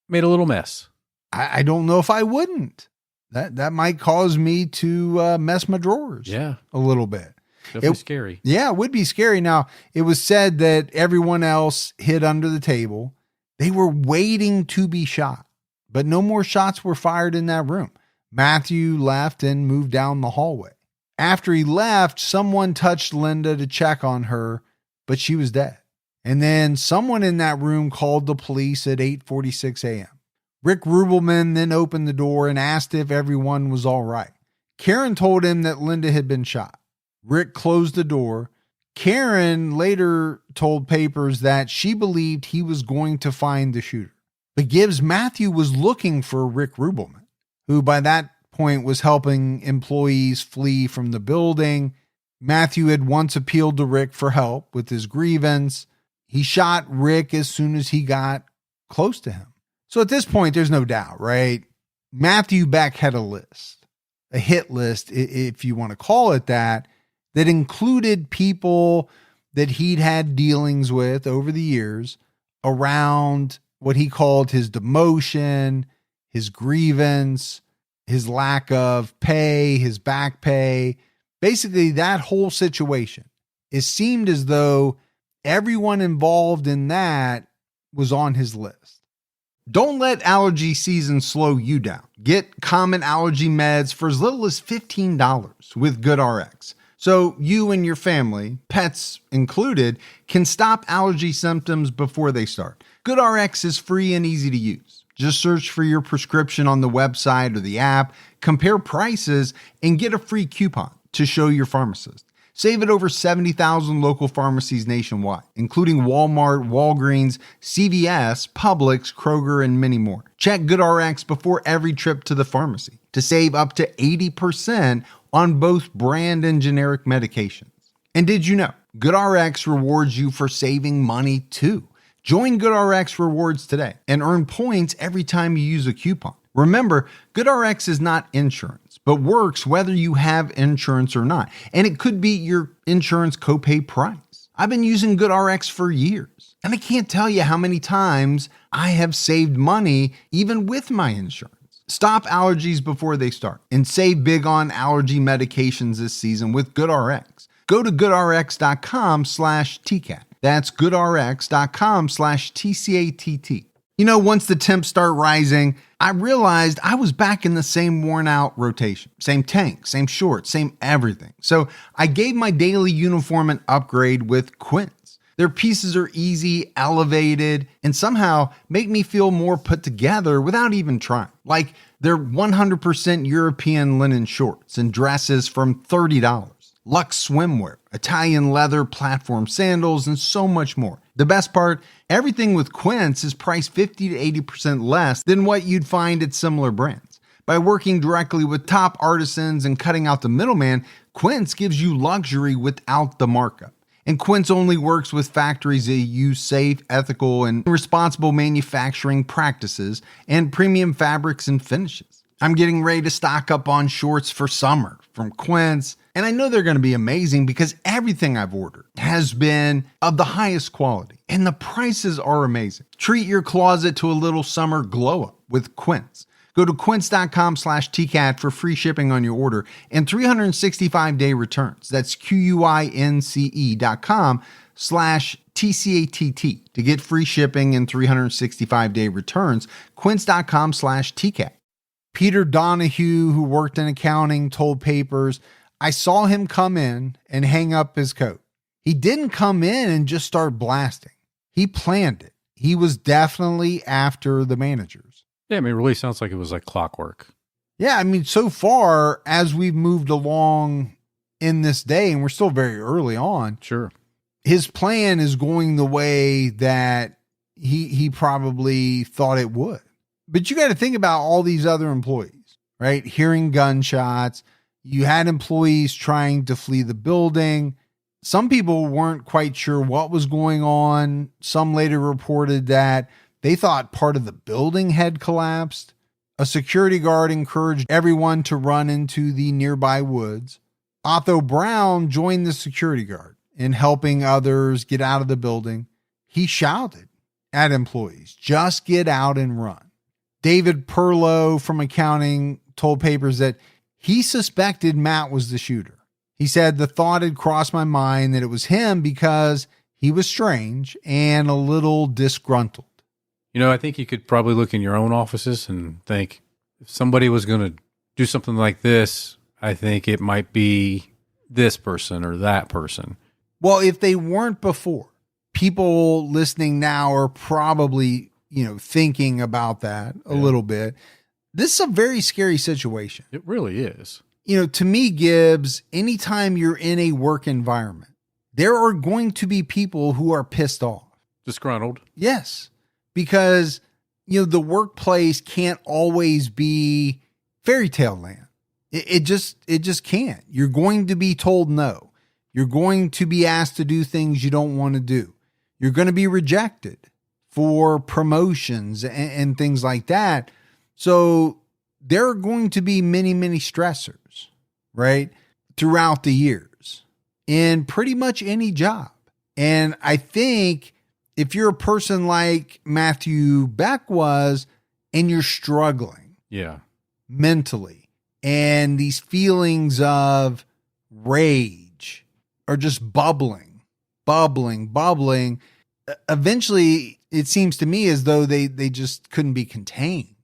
S2: made a little mess.
S1: I don't know if I wouldn't. That might cause me to mess my drawers a little bit.
S2: Definitely scary.
S1: Yeah, it would be scary. Now, it was said that everyone else hid under the table. They were waiting to be shot, but no more shots were fired in that room. Matthew left and moved down the hallway. After he left, someone touched Linda to check on her, but she was dead. And then someone in that room called the police at 8:46 a.m. Rick Rubelman then opened the door and asked if everyone was all right. Karen told him that Linda had been shot. Rick closed the door. Karen later told papers that she believed he was going to find the shooter. But Gibbs, Matthew was looking for Rick Rubelman, who by that point was helping employees flee from the building. Matthew had once appealed to Rick for help with his grievance. He shot Rick as soon as he got close to him. So at this point, there's no doubt, right? Matthew Beck had a list, a hit list, if you want to call it that included people that he'd had dealings with over the years around what he called his demotion, his grievance, his lack of pay, his back pay. Basically, that whole situation. It seemed as though everyone involved in that was on his list. Don't let allergy season slow you down. Get common allergy meds for as little as $15 with GoodRx. So you and your family, pets included, can stop allergy symptoms before they start. GoodRx is free and easy to use. Just search for your prescription on the website or the app, compare prices, and get a free coupon to show your pharmacist. Save at over 70,000 local pharmacies nationwide, including Walmart, Walgreens, CVS, Publix, Kroger, and many more. Check GoodRx before every trip to the pharmacy to save up to 80% on both brand and generic medications. And did you know GoodRx rewards you for saving money too? Join GoodRx Rewards today and earn points every time you use a coupon. Remember, GoodRx is not insurance, but works whether you have insurance or not. And it could be your insurance copay price. I've been using GoodRx for years, and I can't tell you how many times I have saved money even with my insurance. Stop allergies before they start and save big on allergy medications this season with GoodRx. Go to goodrx.com/TCAT. That's goodrx.com/TCATT. You know, once the temps start rising, I realized I was back in the same worn out rotation. Same tank, same shorts, same everything. So I gave my daily uniform an upgrade with Quince. Their pieces are easy, elevated, and somehow make me feel more put together without even trying. Like they're 100% European linen shorts and dresses from $30. Luxe swimwear, Italian leather platform sandals, and so much more. The best part, everything with Quince is priced 50 to 80% less than what you'd find at similar brands. By working directly with top artisans and cutting out the middleman, Quince gives you luxury without the markup. And Quince only works with factories that use safe, ethical, and responsible manufacturing practices and premium fabrics and finishes. I'm getting ready to stock up on shorts for summer from Quince, and I know they're going to be amazing because everything I've ordered has been of the highest quality, and the prices are amazing. Treat your closet to a little summer glow up with Quince. Go to quince.com/TCAT for free shipping on your order and 365-day returns. That's QUINCE.com/TCATT to get free shipping and 365-day returns. Quince.com/TCAT. Peter Donahue, who worked in accounting, told Papers, I saw him come in and hang up his coat. He didn't come in and just start blasting. He planned it. He was definitely after the managers.
S2: Yeah, I mean, it really sounds like it was like clockwork.
S1: Yeah, I mean, so far as we've moved along in this day, and we're still very early on,
S2: Sure.
S1: his plan is going the way that he probably thought it would. But you got to think about all these other employees, right? Hearing gunshots. You had employees trying to flee the building. Some people weren't quite sure what was going on. Some later reported that they thought part of the building had collapsed. A security guard encouraged everyone to run into the nearby woods. Otho Brown joined the security guard in helping others get out of the building. He shouted at employees, just get out and run. David Perlow from accounting told Papers that he suspected Matt was the shooter. He said, the thought had crossed my mind that it was him because he was strange and a little disgruntled.
S2: You know, I think you could probably look in your own offices and think, if somebody was going to do something like this, I think it might be this person or that person.
S1: Well, if they weren't before, people listening now are probably, thinking about that a little bit. This is a very scary situation.
S2: It really is.
S1: To me, Gibbs, anytime you're in a work environment, there are going to be people who are pissed off.
S2: Disgruntled.
S1: Yes, because, the workplace can't always be fairy tale land. It just can't. You're going to be told no. You're going to be asked to do things you don't want to do. You're going to be rejected for promotions and things like that. So there are going to be many, many stressors, right, throughout the years in pretty much any job. And I think if you're a person like Matthew Beck was, and you're struggling mentally, and these feelings of rage are just bubbling, eventually it seems to me as though they just couldn't be contained.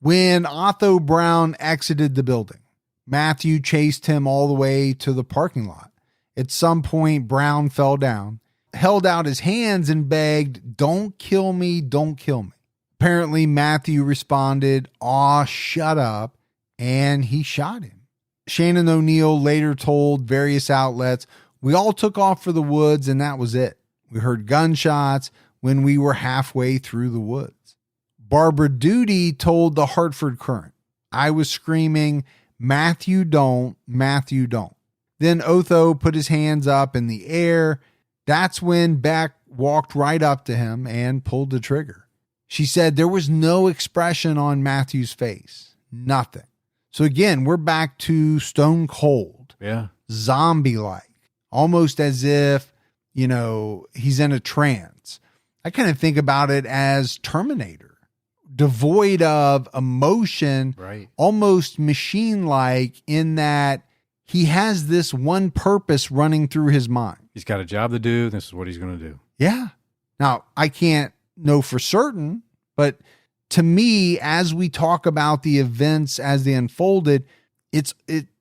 S1: When Otho Brown exited the building, Matthew chased him all the way to the parking lot. At some point, Brown fell down, held out his hands and begged, "Don't kill me, don't kill me." Apparently, Matthew responded, "Aw, shut up," and he shot him. Shannon O'Neill later told various outlets, "We all took off for the woods and that was it. We heard gunshots when we were halfway through the woods." Barbara Duty told the Hartford Courant, "I was screaming, 'Matthew, don't, Matthew, don't.' Then Otho put his hands up in the air. That's when Beck walked right up to him and pulled the trigger." She said there was no expression on Matthew's face. Nothing. So again, we're back to stone cold.
S2: Yeah.
S1: Zombie-like. Almost as if, he's in a trance. I kind of think about it as Terminator. Devoid of emotion.
S2: Right.
S1: Almost machine-like in that he has this one purpose running through his mind.
S2: He's got a job to do. This is what he's going to do.
S1: Yeah. Now, I can't know for certain, but to me, as we talk about the events as they unfolded, it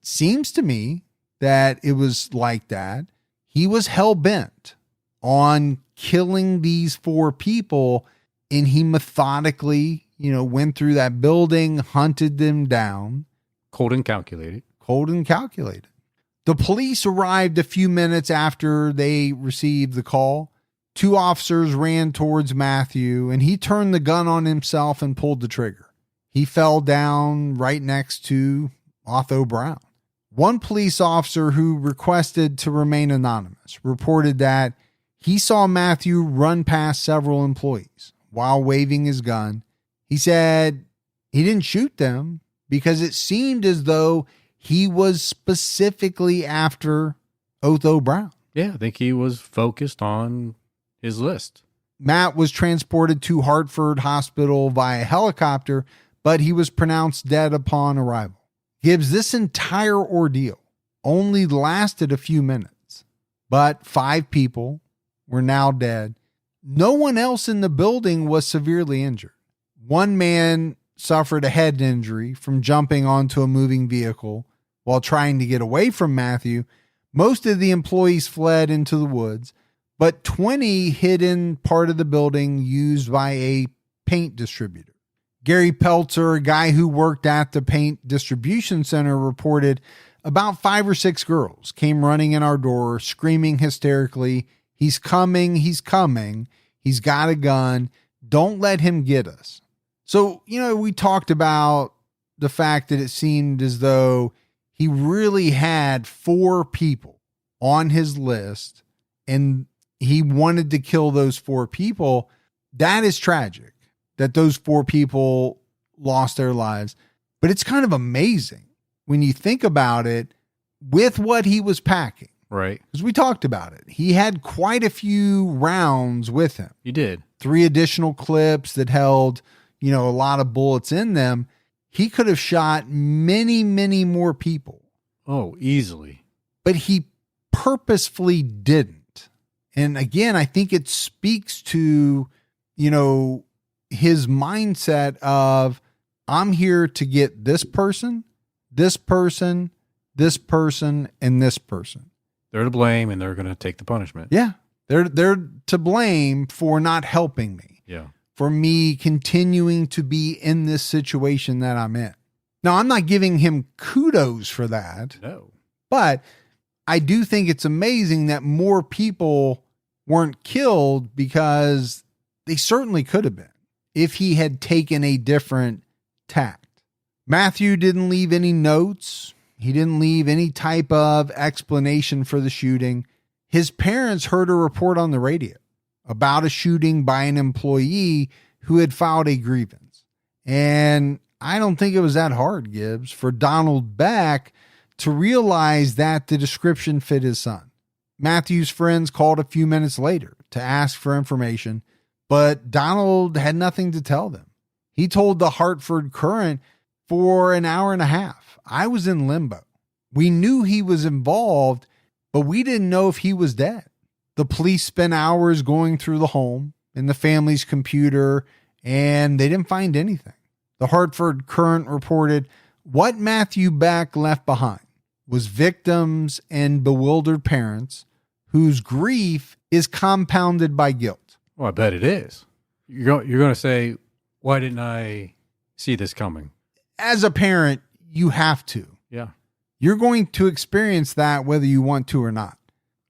S1: seems to me that it was like that. He was hell-bent on killing these 4 people, and he methodically, went through that building, hunted them down.
S2: Cold and calculated.
S1: The police arrived a few minutes after they received the call. 2 officers ran towards Matthew, and he turned the gun on himself and pulled the trigger. He fell down right next to Otho Brown. One police officer who requested to remain anonymous reported that he saw Matthew run past several employees while waving his gun. He said he didn't shoot them because it seemed as though he was specifically after Otho Brown.
S2: Yeah, I think he was focused on his list.
S1: Matt was transported to Hartford Hospital via helicopter, but he was pronounced dead upon arrival. Gibbs, this entire ordeal only lasted a few minutes, but 5 people were now dead. No one else in the building was severely injured. One man suffered a head injury from jumping onto a moving vehicle while trying to get away from Matthew. Most of the employees fled into the woods, but 20 hid in part of the building used by a paint distributor. Gary Peltzer, a guy who worked at the paint distribution center, reported about 5 or 6 girls came running in our door, screaming hysterically, "He's coming, he's coming. He's got a gun. Don't let him get us." So, we talked about the fact that it seemed as though he really had 4 people on his list and he wanted to kill those 4 people. That is tragic that those 4 people lost their lives. But it's kind of amazing when you think about it with what he was packing.
S2: Right.
S1: Because we talked about it. He had quite a few rounds with him.
S2: He did.
S1: 3 additional clips that held, a lot of bullets in them. He could have shot many, many more people.
S2: Oh, easily.
S1: But he purposefully didn't. And again, I think it speaks to, his mindset of, I'm here to get this person, this person, this person, and this person.
S2: They're to blame and they're going to take the punishment.
S1: Yeah. They're to blame for not helping me.
S2: Yeah.
S1: For me continuing to be in this situation that I'm in. Now, I'm not giving him kudos for that.
S2: No.
S1: But I do think it's amazing that more people weren't killed, because they certainly could have been if he had taken a different tact. Matthew didn't leave any notes. He didn't leave any type of explanation for the shooting. His parents heard a report on the radio about a shooting by an employee who had filed a grievance. And I don't think it was that hard, Gibbs, for Donald Beck to realize that the description fit his son. Matthew's friends called a few minutes later to ask for information, but Donald had nothing to tell them. He told the Hartford Courant for an hour and a half, "I was in limbo. We knew he was involved, but we didn't know if he was dead." The police spent hours going through the home and the family's computer, and they didn't find anything. The Hartford Courant reported what Matthew Beck left behind. was victims and bewildered parents whose grief is compounded by guilt.
S2: Well, I bet it is. You're going to say, why didn't I see this coming?
S1: As a parent, you have to.
S2: Yeah.
S1: You're going to experience that whether you want to or not.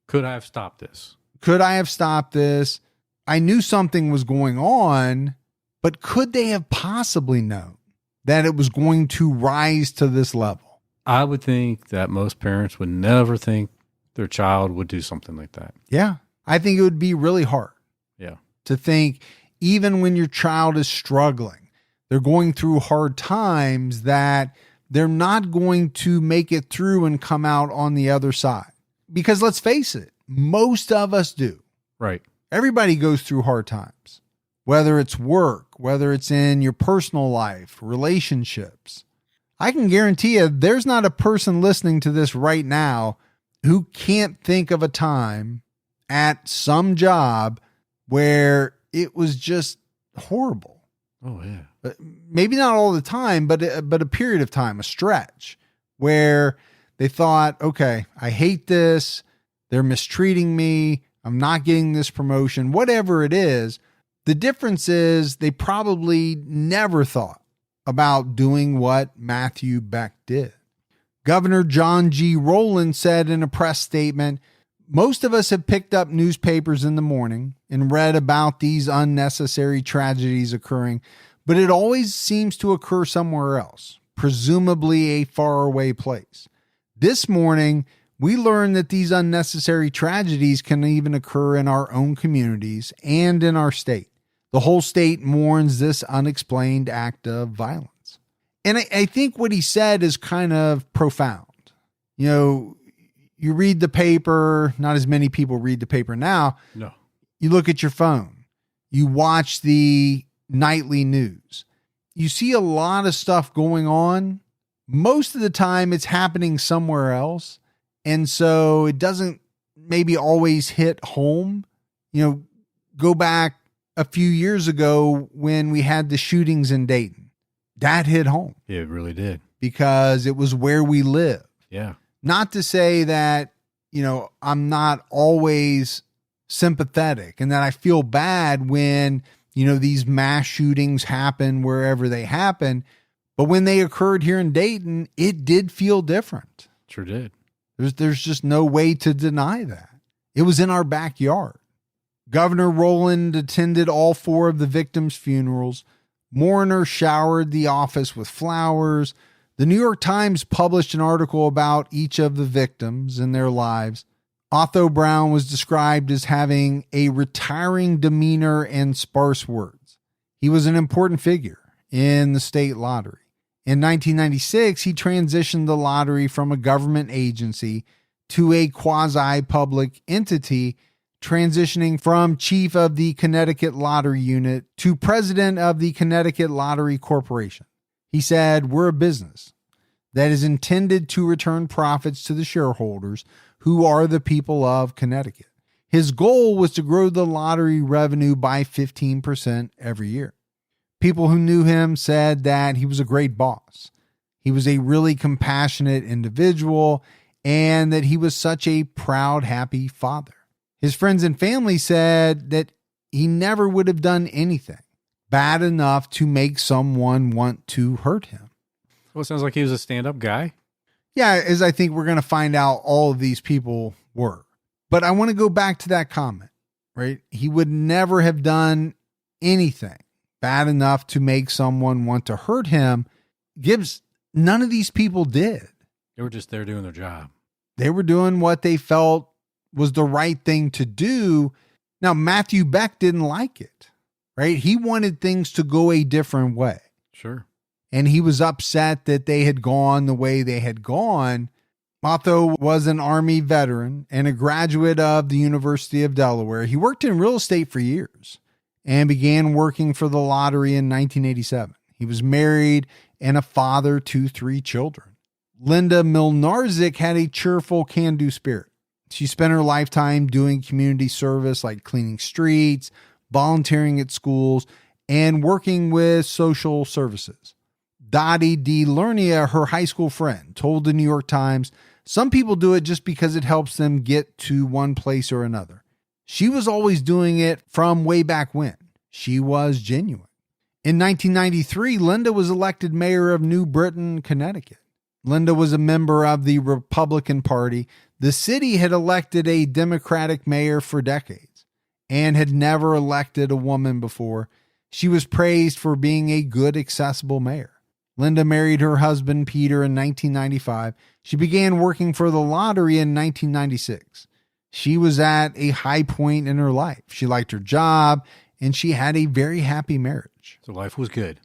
S2: Could I have stopped this?
S1: Could I have stopped this? I knew something was going on, but could they have possibly known that it was going to rise to this level?
S2: I would think that most parents would never think their child would do something like that.
S1: Yeah. I think it would be really hard.
S2: Yeah.
S1: To think, even when your child is struggling, they're going through hard times, that they're not going to make it through and come out on the other side. Because let's face it, most of us do.
S2: Right.
S1: Everybody goes through hard times, whether it's work, whether it's in your personal life, relationships. I can guarantee you there's not a person listening to this right now who can't think of a time at some job where it was just horrible.
S2: Oh, yeah.
S1: Maybe not all the time, but a period of time, a stretch where they thought, okay, I hate this. They're mistreating me. I'm not getting this promotion, whatever it is. The difference is they probably never thought about doing what Matthew Beck did. Governor John G. Rowland said in a press statement, most of us have picked up newspapers in the morning and read about these unnecessary tragedies occurring, but it always seems to occur somewhere else, presumably a faraway place. This morning, we learned that these unnecessary tragedies can even occur in our own communities and in our state. The whole state mourns this unexplained act of violence. And I think what he said is kind of profound. You know, you read the paper, not as many people read the paper now.
S2: No.
S1: You look at your phone. You watch the nightly news. You see a lot of stuff going on. Most of the time it's happening somewhere else. And so it doesn't maybe always hit home. You know, go back a few years ago when we had the shootings in Dayton. That hit home.
S2: Yeah, it really did.
S1: Because it was where we live.
S2: Yeah.
S1: Not to say that, you know, I'm not always sympathetic and that I feel bad when, you know, these mass shootings happen wherever they happen. But when they occurred here in Dayton, it did feel different.
S2: Sure did.
S1: There's just no way to deny that. It was in our backyard. Governor Rowland attended all 4 of the victims' funerals. Mourners showered the office with flowers. The New York Times published an article about each of the victims and their lives. Otho Brown was described as having a retiring demeanor and sparse words. He was an important figure in the state lottery. In 1996, he transitioned the lottery from a government agency to a quasi-public entity, transitioning from chief of the Connecticut Lottery Unit to president of the Connecticut Lottery Corporation. He said, "We're a business that is intended to return profits to the shareholders, who are the people of Connecticut." His goal was to grow the lottery revenue by 15% every year. People who knew him said that he was a great boss. He was a really compassionate individual and that he was such a proud, happy father. His friends and family said that he never would have done anything bad enough to make someone want to hurt him.
S2: Well, it sounds like he was a stand-up guy.
S1: Yeah, as I think we're going to find out all of these people were. But I want to go back to that comment, right? He would never have done anything bad enough to make someone want to hurt him. Gibbs, none of these people did.
S2: They were just there doing their job.
S1: They were doing what they felt was the right thing to do. Now, Matthew Beck didn't like it, right? He wanted things to go a different way.
S2: Sure.
S1: And he was upset that they had gone the way they had gone. Otho was an Army veteran and a graduate of the University of Delaware. He worked in real estate for years and began working for the lottery in 1987. He was married and a father to 3 children. Linda Milnarczyk had a cheerful, can-do spirit. She spent her lifetime doing community service like cleaning streets, volunteering at schools, and working with social services. Dottie DeLernia, her high school friend, told the New York Times, "Some people do it just because it helps them get to one place or another. She was always doing it from way back when. She was genuine." In 1993, Linda was elected mayor of New Britain, Connecticut. Linda was a member of the Republican Party. The city had elected a Democratic mayor for decades and had never elected a woman before. She was praised for being a good, accessible mayor. Linda married her husband, Peter, in 1995. She began working for the lottery in 1996. She was at a high point in her life. She liked her job, and she had a very happy marriage.
S2: So life was good.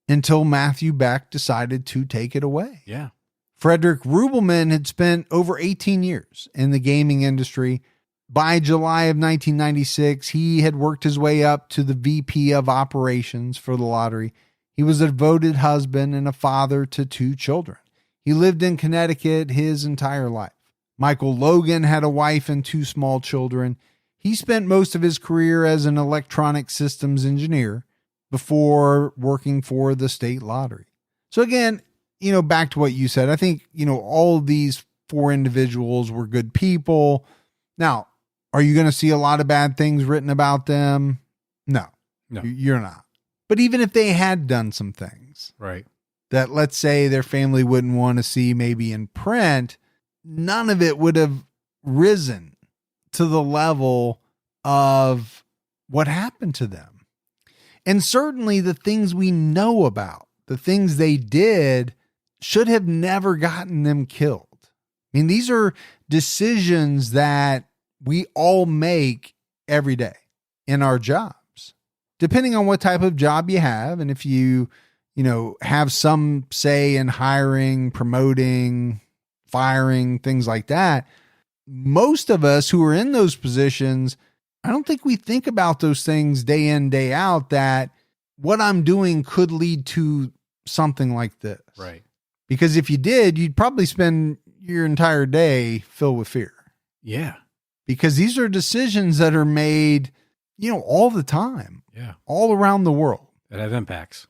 S1: Until Matthew Beck decided to take it away.
S2: Yeah.
S1: Frederick Rubelman had spent over 18 years in the gaming industry. By July of 1996, he had worked his way up to the VP of operations for the lottery. He was a devoted husband and a father to 2 children. He lived in Connecticut his entire life. Michael Logan had a wife and 2 small children. He spent most of his career as an electronic systems engineer before working for the state lottery. So again, back to what you said, I think, all of these 4 individuals were good people. Now, are you going to see a lot of bad things written about them? No, you're not. But even if they had done some things,
S2: right,
S1: that let's say their family wouldn't want to see maybe in print, none of it would have risen to the level of what happened to them. And certainly the things we know about, the things they did, should have never gotten them killed. I mean, these are decisions that we all make every day in our jobs, depending on what type of job you have. And if you have some say in hiring, promoting, firing, things like that, most of us who are in those positions, I don't think we think about those things day in, day out, that what I'm doing could lead to something like this.
S2: Right.
S1: Because if you did, you'd probably spend your entire day filled with fear.
S2: Yeah.
S1: Because these are decisions that are made, all the time.
S2: Yeah.
S1: All around the world.
S2: That have impacts.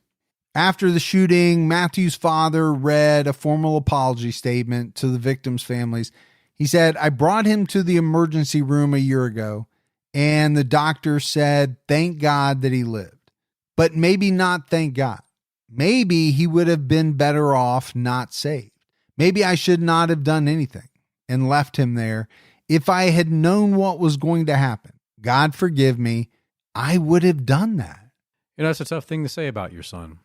S1: After the shooting, Matthew's father read a formal apology statement to the victims' families. He said, "I brought him to the emergency room a year ago, and the doctor said, thank God that he lived. But maybe not thank God. Maybe he would have been better off not saved. Maybe I should not have done anything and left him there. If I had known what was going to happen, God forgive me, I would have done that."
S2: That's a tough thing to say about your son.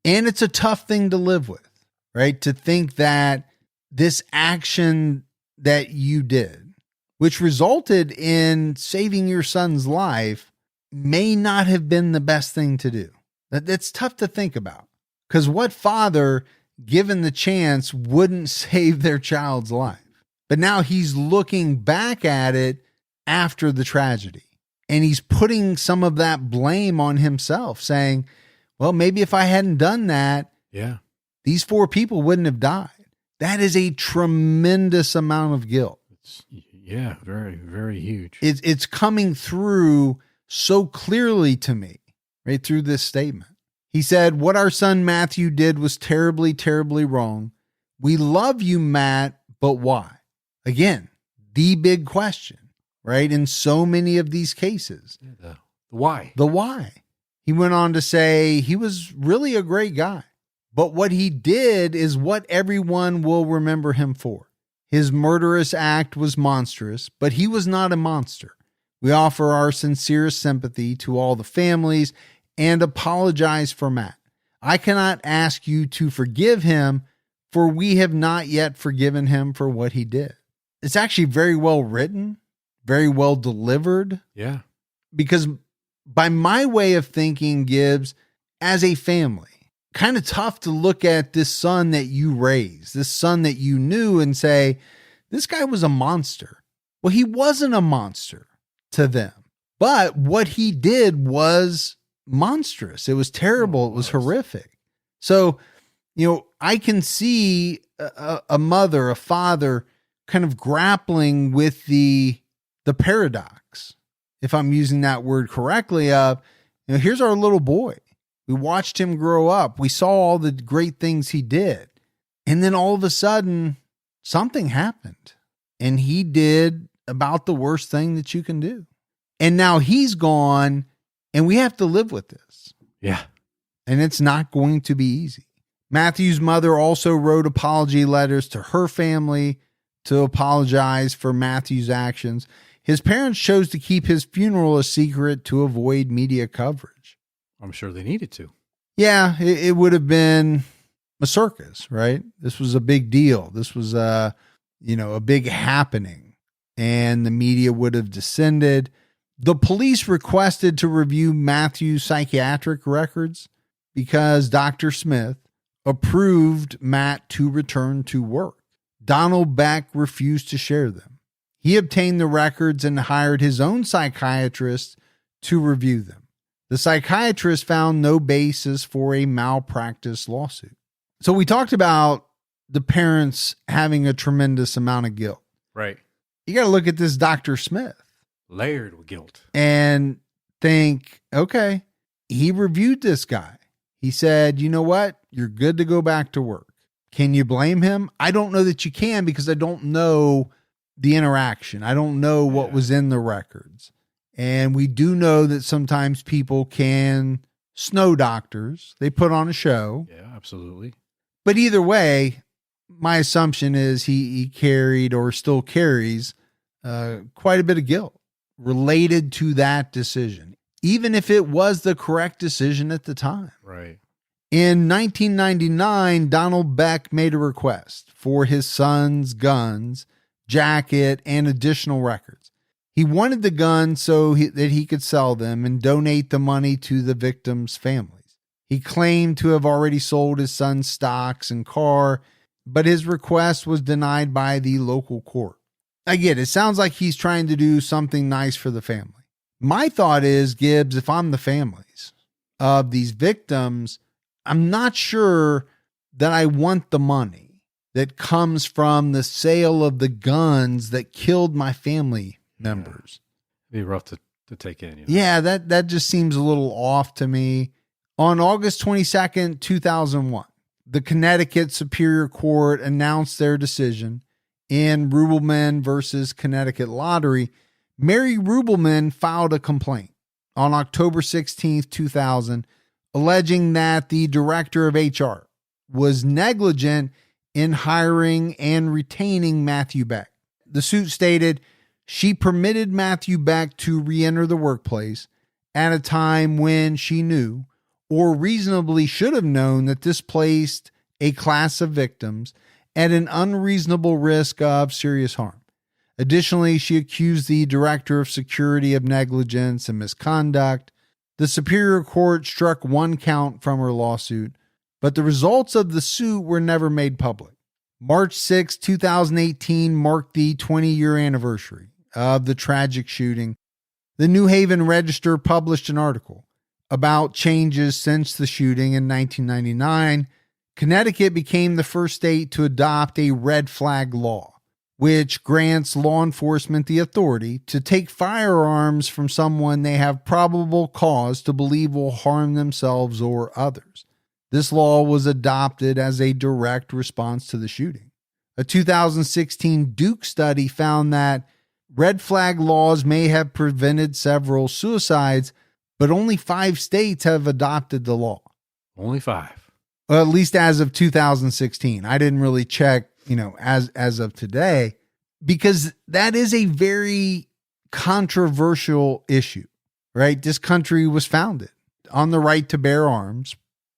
S1: And it's a tough thing to live with, right? To think that this action that you did, which resulted in saving your son's life, may not have been the best thing to do. That's tough to think about, because what father, given the chance, wouldn't save their child's life? But now he's looking back at it after the tragedy, and he's putting some of that blame on himself, saying, well, maybe if I hadn't done that, these 4 people wouldn't have died. That is a tremendous amount of guilt.
S2: Very, very huge.
S1: It's coming through so clearly to me, right through this statement. He said, "What our son Matthew did was terribly, terribly wrong. We love you, Matt, but why?" Again, the big question, right? In so many of these cases.
S2: The why.
S1: The why. He went on to say he was really a great guy, but what he did is what everyone will remember him for. His murderous act was monstrous, but he was not a monster. We offer our sincerest sympathy to all the families and apologize for Matt. I cannot ask you to forgive him, for we have not yet forgiven him for what he did. It's actually very well written, very well delivered.
S2: Yeah.
S1: Because by my way of thinking, Gibbs, as a family, kind of tough to look at this son that you raised, this son that you knew, and say, this guy was a monster. Well, he wasn't a monster to them, but what he did was monstrous. It was terrible. It was horrific. So, I can see a mother, a father kind of grappling with the paradox, if I'm using that word correctly, of, here's our little boy. We watched him grow up. We saw all the great things he did. And then all of a sudden, something happened. And he did about the worst thing that you can do. And now he's gone, and we have to live with this.
S2: Yeah.
S1: And it's not going to be easy. Matthew's mother also wrote apology letters to her family to apologize for Matthew's actions. His parents chose to keep his funeral a secret to avoid media coverage.
S2: I'm sure they needed to.
S1: Yeah, it would have been a circus, right? This was a big deal. This was a big happening, and the media would have descended. The police requested to review Matthew's psychiatric records because Dr. Smith approved Matt to return to work. Donald Beck refused to share them. He obtained the records and hired his own psychiatrist to review them. The psychiatrist found no basis for a malpractice lawsuit. So we talked about the parents having a tremendous amount of guilt.
S2: Right.
S1: You got to look at this Dr. Smith.
S2: Layered with guilt.
S1: And think, okay, he reviewed this guy. He said, you know what? You're good to go back to work. Can you blame him? I don't know that you can because I don't know the interaction. I don't know what was in the records. And we do know that sometimes people can snow doctors. They put on a show.
S2: Yeah, absolutely.
S1: But either way, my assumption is he carried or still carries quite a bit of guilt related to that decision, even if it was the correct decision at the time.
S2: Right.
S1: In 1999, Donald Beck made a request for his son's guns, jacket, and additional records. He wanted the guns so that he could sell them and donate the money to the victims' families. He claimed to have already sold his son's stocks and car, but his request was denied by the local court. I get it. It sounds like he's trying to do something nice for the family. My thought is, Gibbs, if I'm the families of these victims, I'm not sure that I want the money that comes from the sale of the guns that killed my family members.
S2: It'd be rough to take in.
S1: Yeah, that just seems a little off to me. On August 22nd, 2001, the Connecticut Superior Court announced their decision in Rubelman versus Connecticut Lottery. Mary Rubelman filed a complaint on October 16th, 2000, alleging that the director of HR was negligent in hiring and retaining Matthew Beck. The suit stated she permitted Matthew Beck to re-enter the workplace at a time when she knew or reasonably should have known that this placed a class of victims at an unreasonable risk of serious harm. Additionally, she accused the director of security of negligence and misconduct. The Superior Court struck one count from her lawsuit, but the results of the suit were never made public. March 6, 2018 marked the 20-year anniversary of the tragic shooting. The New Haven Register published an article about changes since the shooting in 1999. Connecticut became the first state to adopt a red flag law, which grants law enforcement the authority to take firearms from someone they have probable cause to believe will harm themselves or others. This law was adopted as a direct response to the shooting. A 2016 Duke study found that red flag laws may have prevented several suicides, but only 5 states have adopted the law.
S2: Only 5.
S1: Well, at least as of 2016. I didn't really check, as of today, because that is a very controversial issue, right? This country was founded on the right to bear arms.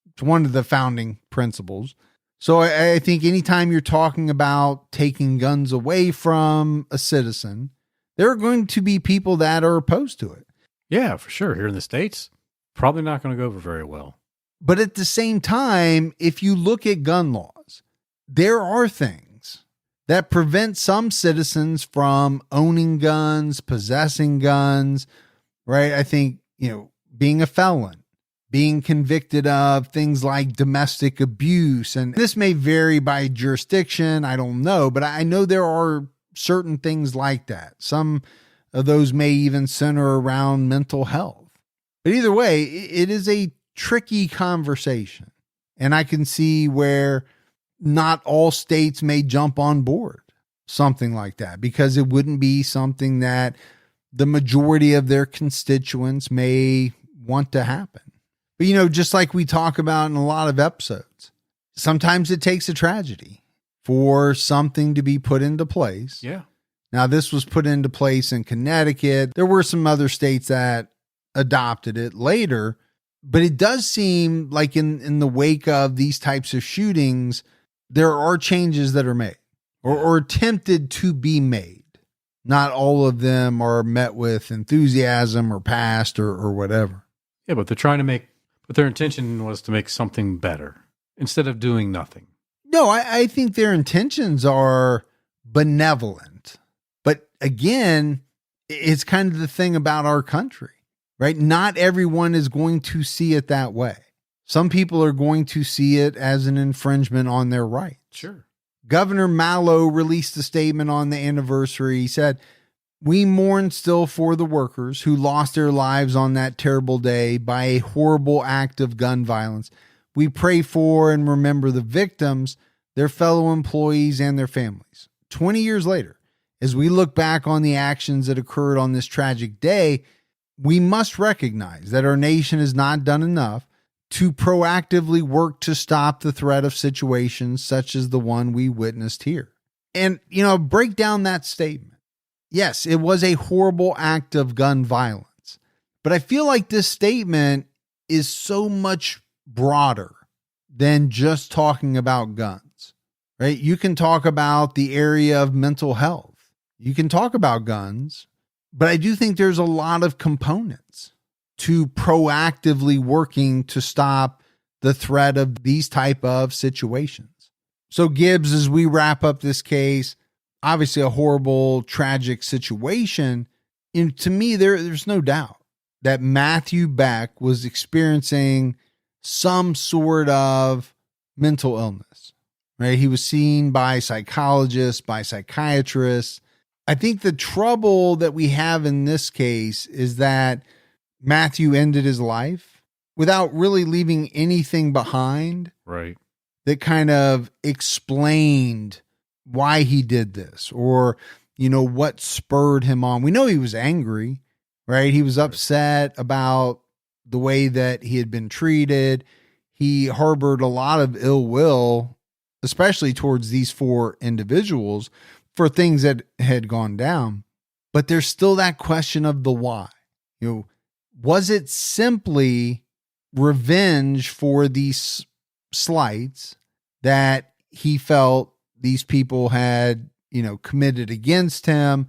S1: It's one of the founding principles. So I think anytime you're talking about taking guns away from a citizen, there are going to be people that are opposed to it.
S2: Yeah, for sure. Here in the States, probably not going to go over very well.
S1: But at the same time, if you look at gun laws, there are things that prevent some citizens from owning guns, possessing guns, right? I think, being a felon, being convicted of things like domestic abuse. And this may vary by jurisdiction. I don't know, but I know there are certain things like that. Some of those may even center around mental health. But either way, it is a tricky conversation. And I can see where not all states may jump on board something like that, because it wouldn't be something that the majority of their constituents may want to happen. But, just like we talk about in a lot of episodes, sometimes it takes a tragedy for something to be put into place.
S2: Yeah.
S1: Now, this was put into place in Connecticut. There were some other states that adopted it later, but it does seem like in the wake of these types of shootings, there are changes that are made or attempted to be made. Not all of them are met with enthusiasm or passed or whatever.
S2: Yeah, but they're trying to but their intention was to make something better instead of doing nothing.
S1: No, I think their intentions are benevolent. But again, it's kind of the thing about our country, right? Not everyone is going to see it that way. Some people are going to see it as an infringement on their rights.
S2: Sure.
S1: Governor Mallow released a statement on the anniversary. He said, "We mourn still for the workers who lost their lives on that terrible day by a horrible act of gun violence. We pray for and remember the victims, their fellow employees, and their families." 20 years later, as we look back on the actions that occurred on this tragic day, we must recognize that our nation has not done enough to proactively work to stop the threat of situations such as the one we witnessed here. And, break down that statement. Yes, it was a horrible act of gun violence, but I feel like this statement is so much broader than just talking about guns, right? You can talk about the area of mental health. You can talk about guns, but I do think there's a lot of components to proactively working to stop the threat of these type of situations. So Gibbs, as we wrap up this case, obviously a horrible, tragic situation. And to me, there's no doubt that Matthew Beck was experiencing some sort of mental illness, right? He was seen by psychologists, by psychiatrists. I think the trouble that we have in this case is that Matthew ended his life without really leaving anything behind.
S2: Right.
S1: That kind of explained why he did this or, what spurred him on. We know he was angry, right? He was upset about the way that he had been treated. He harbored a lot of ill will, especially towards these 4 individuals for things that had gone down. But there's still that question of the why. Was it simply revenge for these slights that he felt these people had, committed against him?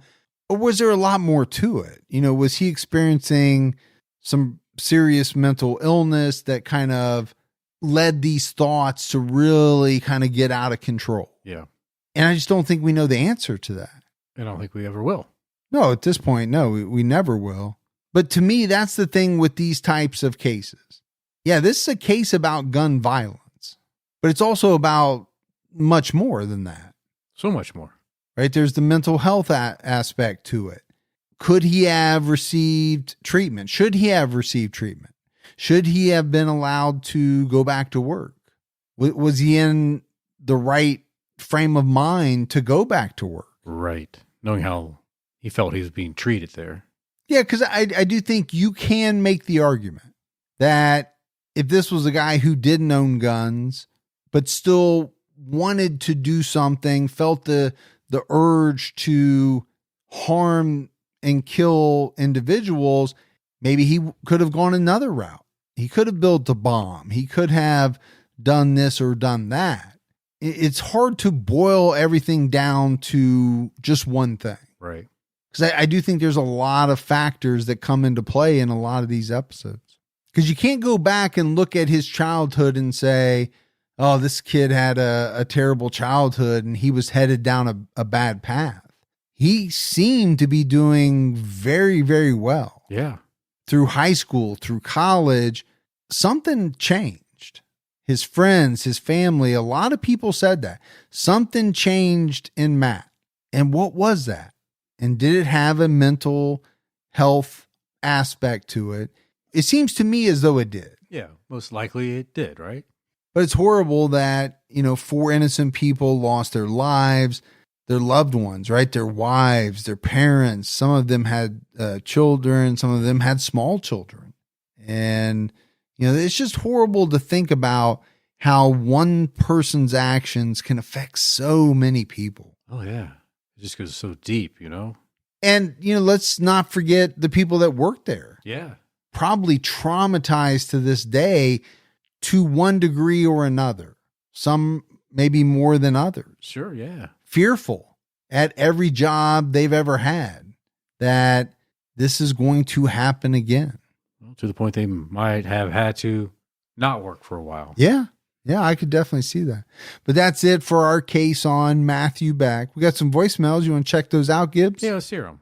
S1: Or was there a lot more to it? Was he experiencing some serious mental illness that kind of led these thoughts to really kind of get out of control?
S2: Yeah.
S1: And I just don't think we know the answer to that.
S2: I don't think we ever will.
S1: No, at this point, no, we never will. But to me, that's the thing with these types of cases. Yeah, this is a case about gun violence, but it's also about much more than that.
S2: So much more.
S1: Right? There's the mental health aspect to it. Could he have received treatment? Should he have received treatment? Should he have been allowed to go back to work? Was he in the right frame of mind to go back to work?
S2: Right. Knowing how he felt he was being treated there.
S1: Yeah, because I do think you can make the argument that if this was a guy who didn't own guns, but still wanted to do something, felt the urge to harm and kill individuals, maybe he could have gone another route. He could have built a bomb. He could have done this or done that. It's hard to boil everything down to just one thing.
S2: Right.
S1: Because I do think there's a lot of factors that come into play in a lot of these episodes. Because you can't go back and look at his childhood and say, oh, this kid had a terrible childhood and he was headed down a bad path. He seemed to be doing very, very well.
S2: Yeah.
S1: Through high school, through college, something changed. His friends, his family, a lot of people said that. Something changed in Matt. And what was that? And did it have a mental health aspect to it? It seems to me as though it did.
S2: Yeah, most likely it did, right?
S1: But it's horrible that, 4 innocent people lost their lives, their loved ones, right? Their wives, their parents. Some of them had children. Some of them had small children. And, it's just horrible to think about how one person's actions can affect so many people.
S2: Oh, yeah. It just goes so deep,
S1: And, let's not forget the people that worked there.
S2: Yeah.
S1: Probably traumatized to this day to one degree or another. Some maybe more than others.
S2: Sure, yeah.
S1: Fearful at every job they've ever had that this is going to happen again.
S2: Well, to the point they might have had to not work for a while.
S1: Yeah. Yeah, I could definitely see that. But that's it for our case on Matthew Beck. We got some voicemails. You want to check those out, Gibbs?
S2: Yeah, let's hear them.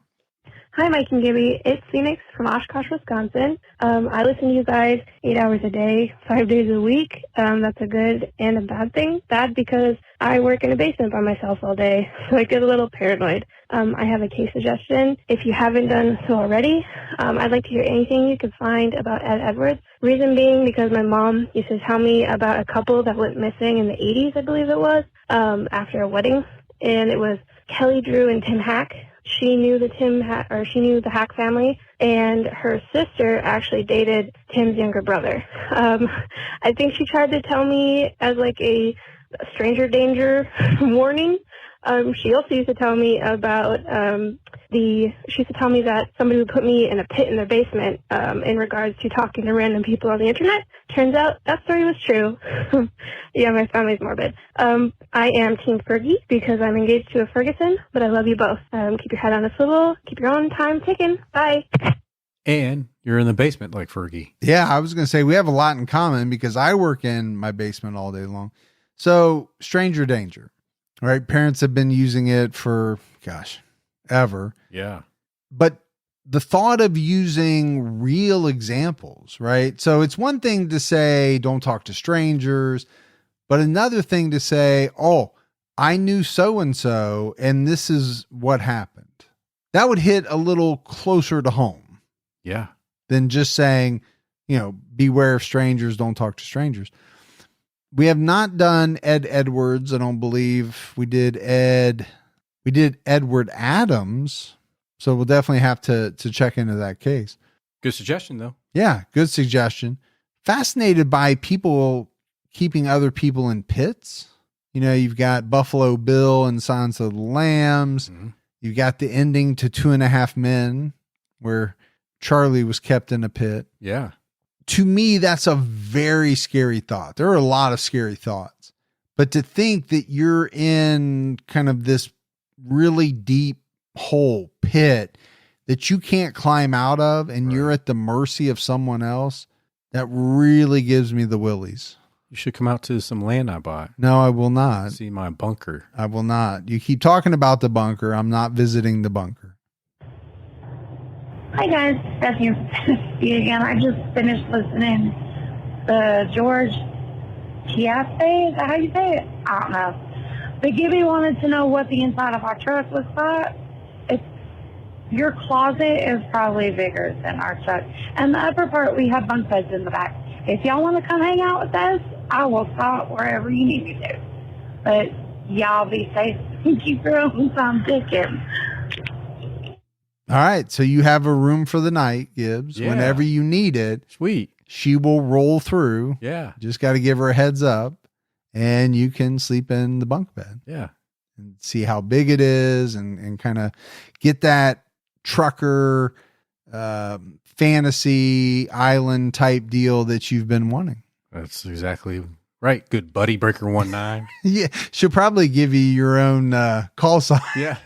S3: Hi, Mike and Gibby. It's Phoenix from Oshkosh, Wisconsin. I listen to you guys 8 hours a day, 5 days a week. That's a good and a bad thing. Bad because I work in a basement by myself all day, so I get a little paranoid. I have a case suggestion. If you haven't done so already, I'd like to hear anything you could find about Ed Edwards. Reason being because my mom used to tell me about a couple that went missing in the 80s, I believe it was, after a wedding. And it was Kelly Drew and Tim Hack. She knew she knew the Hack family, and her sister actually dated Tim's younger brother. I think she tried to tell me as like a stranger danger warning. She also used to tell me about she used to tell me that somebody would put me in a pit in their basement in regards to talking to random people on the internet. Turns out that story was true. Yeah, my family's morbid. I am Team Fergie because I'm engaged to a Ferguson, but I love you both. Keep your head on a swivel. Keep your own time ticking. Bye.
S2: And you're in the basement like Fergie.
S1: Yeah, I was going to say we have a lot in common because I work in my basement all day long. So, stranger danger, right? Parents have been using it for, ever.
S2: Yeah.
S1: But the thought of using real examples, right? So it's one thing to say, don't talk to strangers, but another thing to say, oh, I knew so-and-so, and this is what happened. That would hit a little closer to home.
S2: Yeah.
S1: Than just saying, beware of strangers, don't talk to strangers. We have not done Ed Edwards. I don't believe we did Edward Adams. So we'll definitely have to check into that case.
S2: Good suggestion, though.
S1: Yeah, good suggestion. Fascinated by people keeping other people in pits. You've got Buffalo Bill and Silence of the Lambs.
S2: Mm-hmm.
S1: You've got the ending to 2.5 Men where Charlie was kept in a pit.
S2: Yeah.
S1: To me, that's a very scary thought. There are a lot of scary thoughts. But to think that you're in kind of this really deep hole, pit that you can't climb out of and
S2: right.
S1: You're at the mercy of someone else, that really gives me the willies.
S2: You should come out to some land I bought.
S1: No, I will not.
S2: See my bunker.
S1: I will not. You keep talking about the bunker. I'm not visiting the bunker.
S4: Hi guys, Beth here again. I just finished listening to George Chiappe. Is that how you say it? I don't know. But Gibby wanted to know what the inside of our truck looks like. Your closet is probably bigger than our truck. And the upper part, we have bunk beds in the back. If y'all want to come hang out with us, I will stop wherever you need me to. But y'all be safe and keep your own time ticking.
S1: All right. So you have a room for the night, Gibbs.
S2: Yeah.
S1: Whenever you need it.
S2: Sweet.
S1: She will roll through.
S2: Yeah.
S1: Just got to give her a heads up and you can sleep in the bunk bed.
S2: Yeah.
S1: And see how big it is and kind of get that trucker fantasy island type deal that you've been wanting.
S2: That's exactly right. Good buddy, Breaker 19.
S1: Yeah. She'll probably give you your own call sign.
S2: Yeah.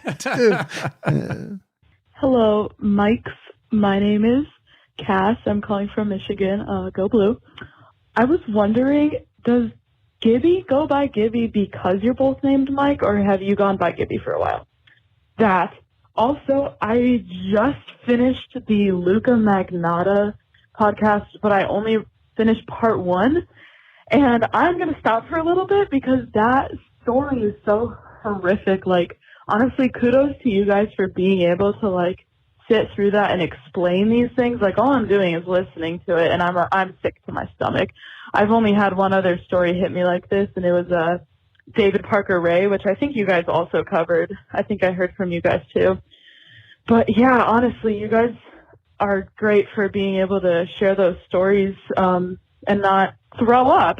S5: Hello, Mikes. My name is Cass. I'm calling from Michigan. Go Blue. I was wondering, does Gibby go by Gibby because you're both named Mike, or have you gone by Gibby for a while? That. Also, I just finished the Luca Magnotta podcast, but I only finished part 1. And I'm going to stop for a little bit because that story is so horrific. Like, honestly, kudos to you guys for being able to, like, sit through that and explain these things. Like, all I'm doing is listening to it, and I'm sick to my stomach. I've only had one other story hit me like this, and it was David Parker Ray, which I think you guys also covered. I think I heard from you guys too. But yeah, honestly, you guys are great for being able to share those stories and not throw up.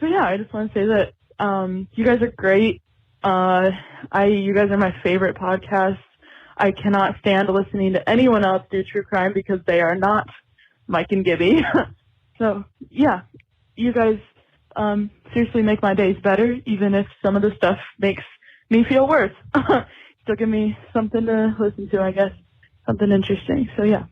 S5: So yeah, I just want to say that you guys are great. You guys are my favorite podcast. I cannot stand listening to anyone else do true crime because they are not Mike and Gibby. So yeah, you guys seriously make my days better, even if some of the stuff makes me feel worse. Still give me something to listen to, I guess. Something interesting. So yeah,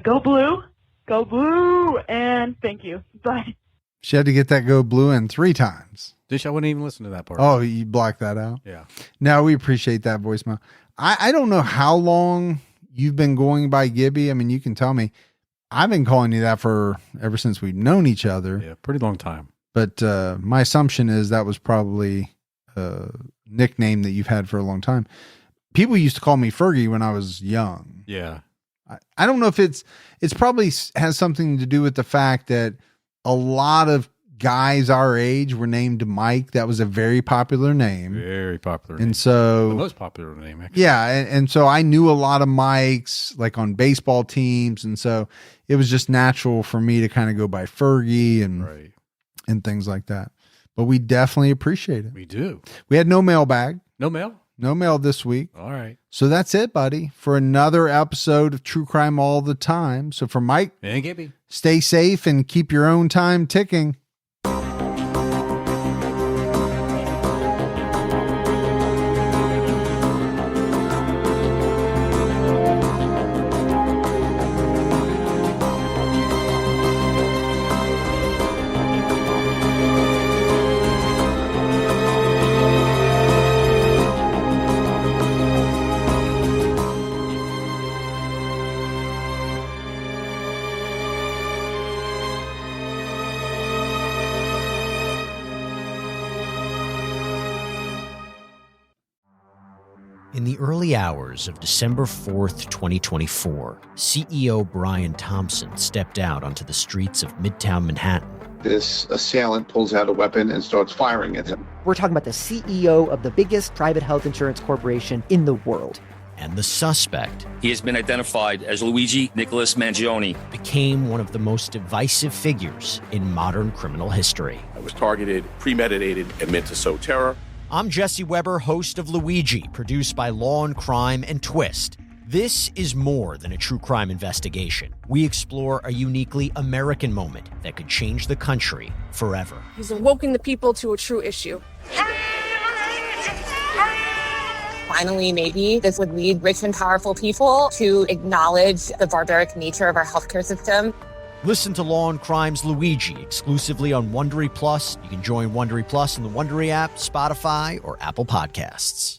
S5: go blue, and thank you. Bye.
S1: She had to get that go blue in 3 times.
S2: Dish, I wouldn't even listen to that part.
S1: Oh, you blocked that out?
S2: Yeah.
S1: No, we appreciate that voicemail. I don't know how long you've been going by Gibby. I mean, you can tell me. I've been calling you that for ever since we've known each other.
S2: Yeah, pretty long time.
S1: But my assumption is that was probably a nickname that you've had for a long time. People used to call me Fergie when I was young.
S2: Yeah.
S1: I don't know if it's probably has something to do with the fact that a lot of guys our age were named Mike. That was a very popular name.
S2: Very popular name.
S1: And so
S2: the most popular name, actually.
S1: Yeah. And so I knew a lot of Mikes, like on baseball teams. And so it was just natural for me to kind of go by Fergie and things like that. But we definitely appreciate it.
S2: We do.
S1: We had no mailbag.
S2: No mail?
S1: No mail this week.
S2: All right.
S1: So that's it, buddy, for another episode of True Crime All the Time. So for Mike
S2: and Gibby,
S1: stay safe and keep your own time ticking.
S6: In the early hours of December 4th, 2024, CEO Brian Thompson stepped out onto the streets of Midtown Manhattan.
S7: This assailant pulls out a weapon and starts firing at him.
S8: We're talking about the CEO of the biggest private health insurance corporation in the world.
S6: And the suspect,
S9: he has been identified as Luigi Nicholas Mangione,
S6: became one of the most divisive figures in modern criminal history.
S10: I was targeted, premeditated, and meant to sow terror.
S6: I'm Jesse Weber, host of Luigi, produced by Law and Crime and Twist. This is more than a true crime investigation. We explore a uniquely American moment that could change the country forever.
S11: He's awoken the people to a true issue.
S12: Finally, maybe this would lead rich and powerful people to acknowledge the barbaric nature of our healthcare system.
S6: Listen to Law and Crime's Luigi exclusively on Wondery Plus. You can join Wondery Plus in the Wondery app, Spotify, or Apple Podcasts.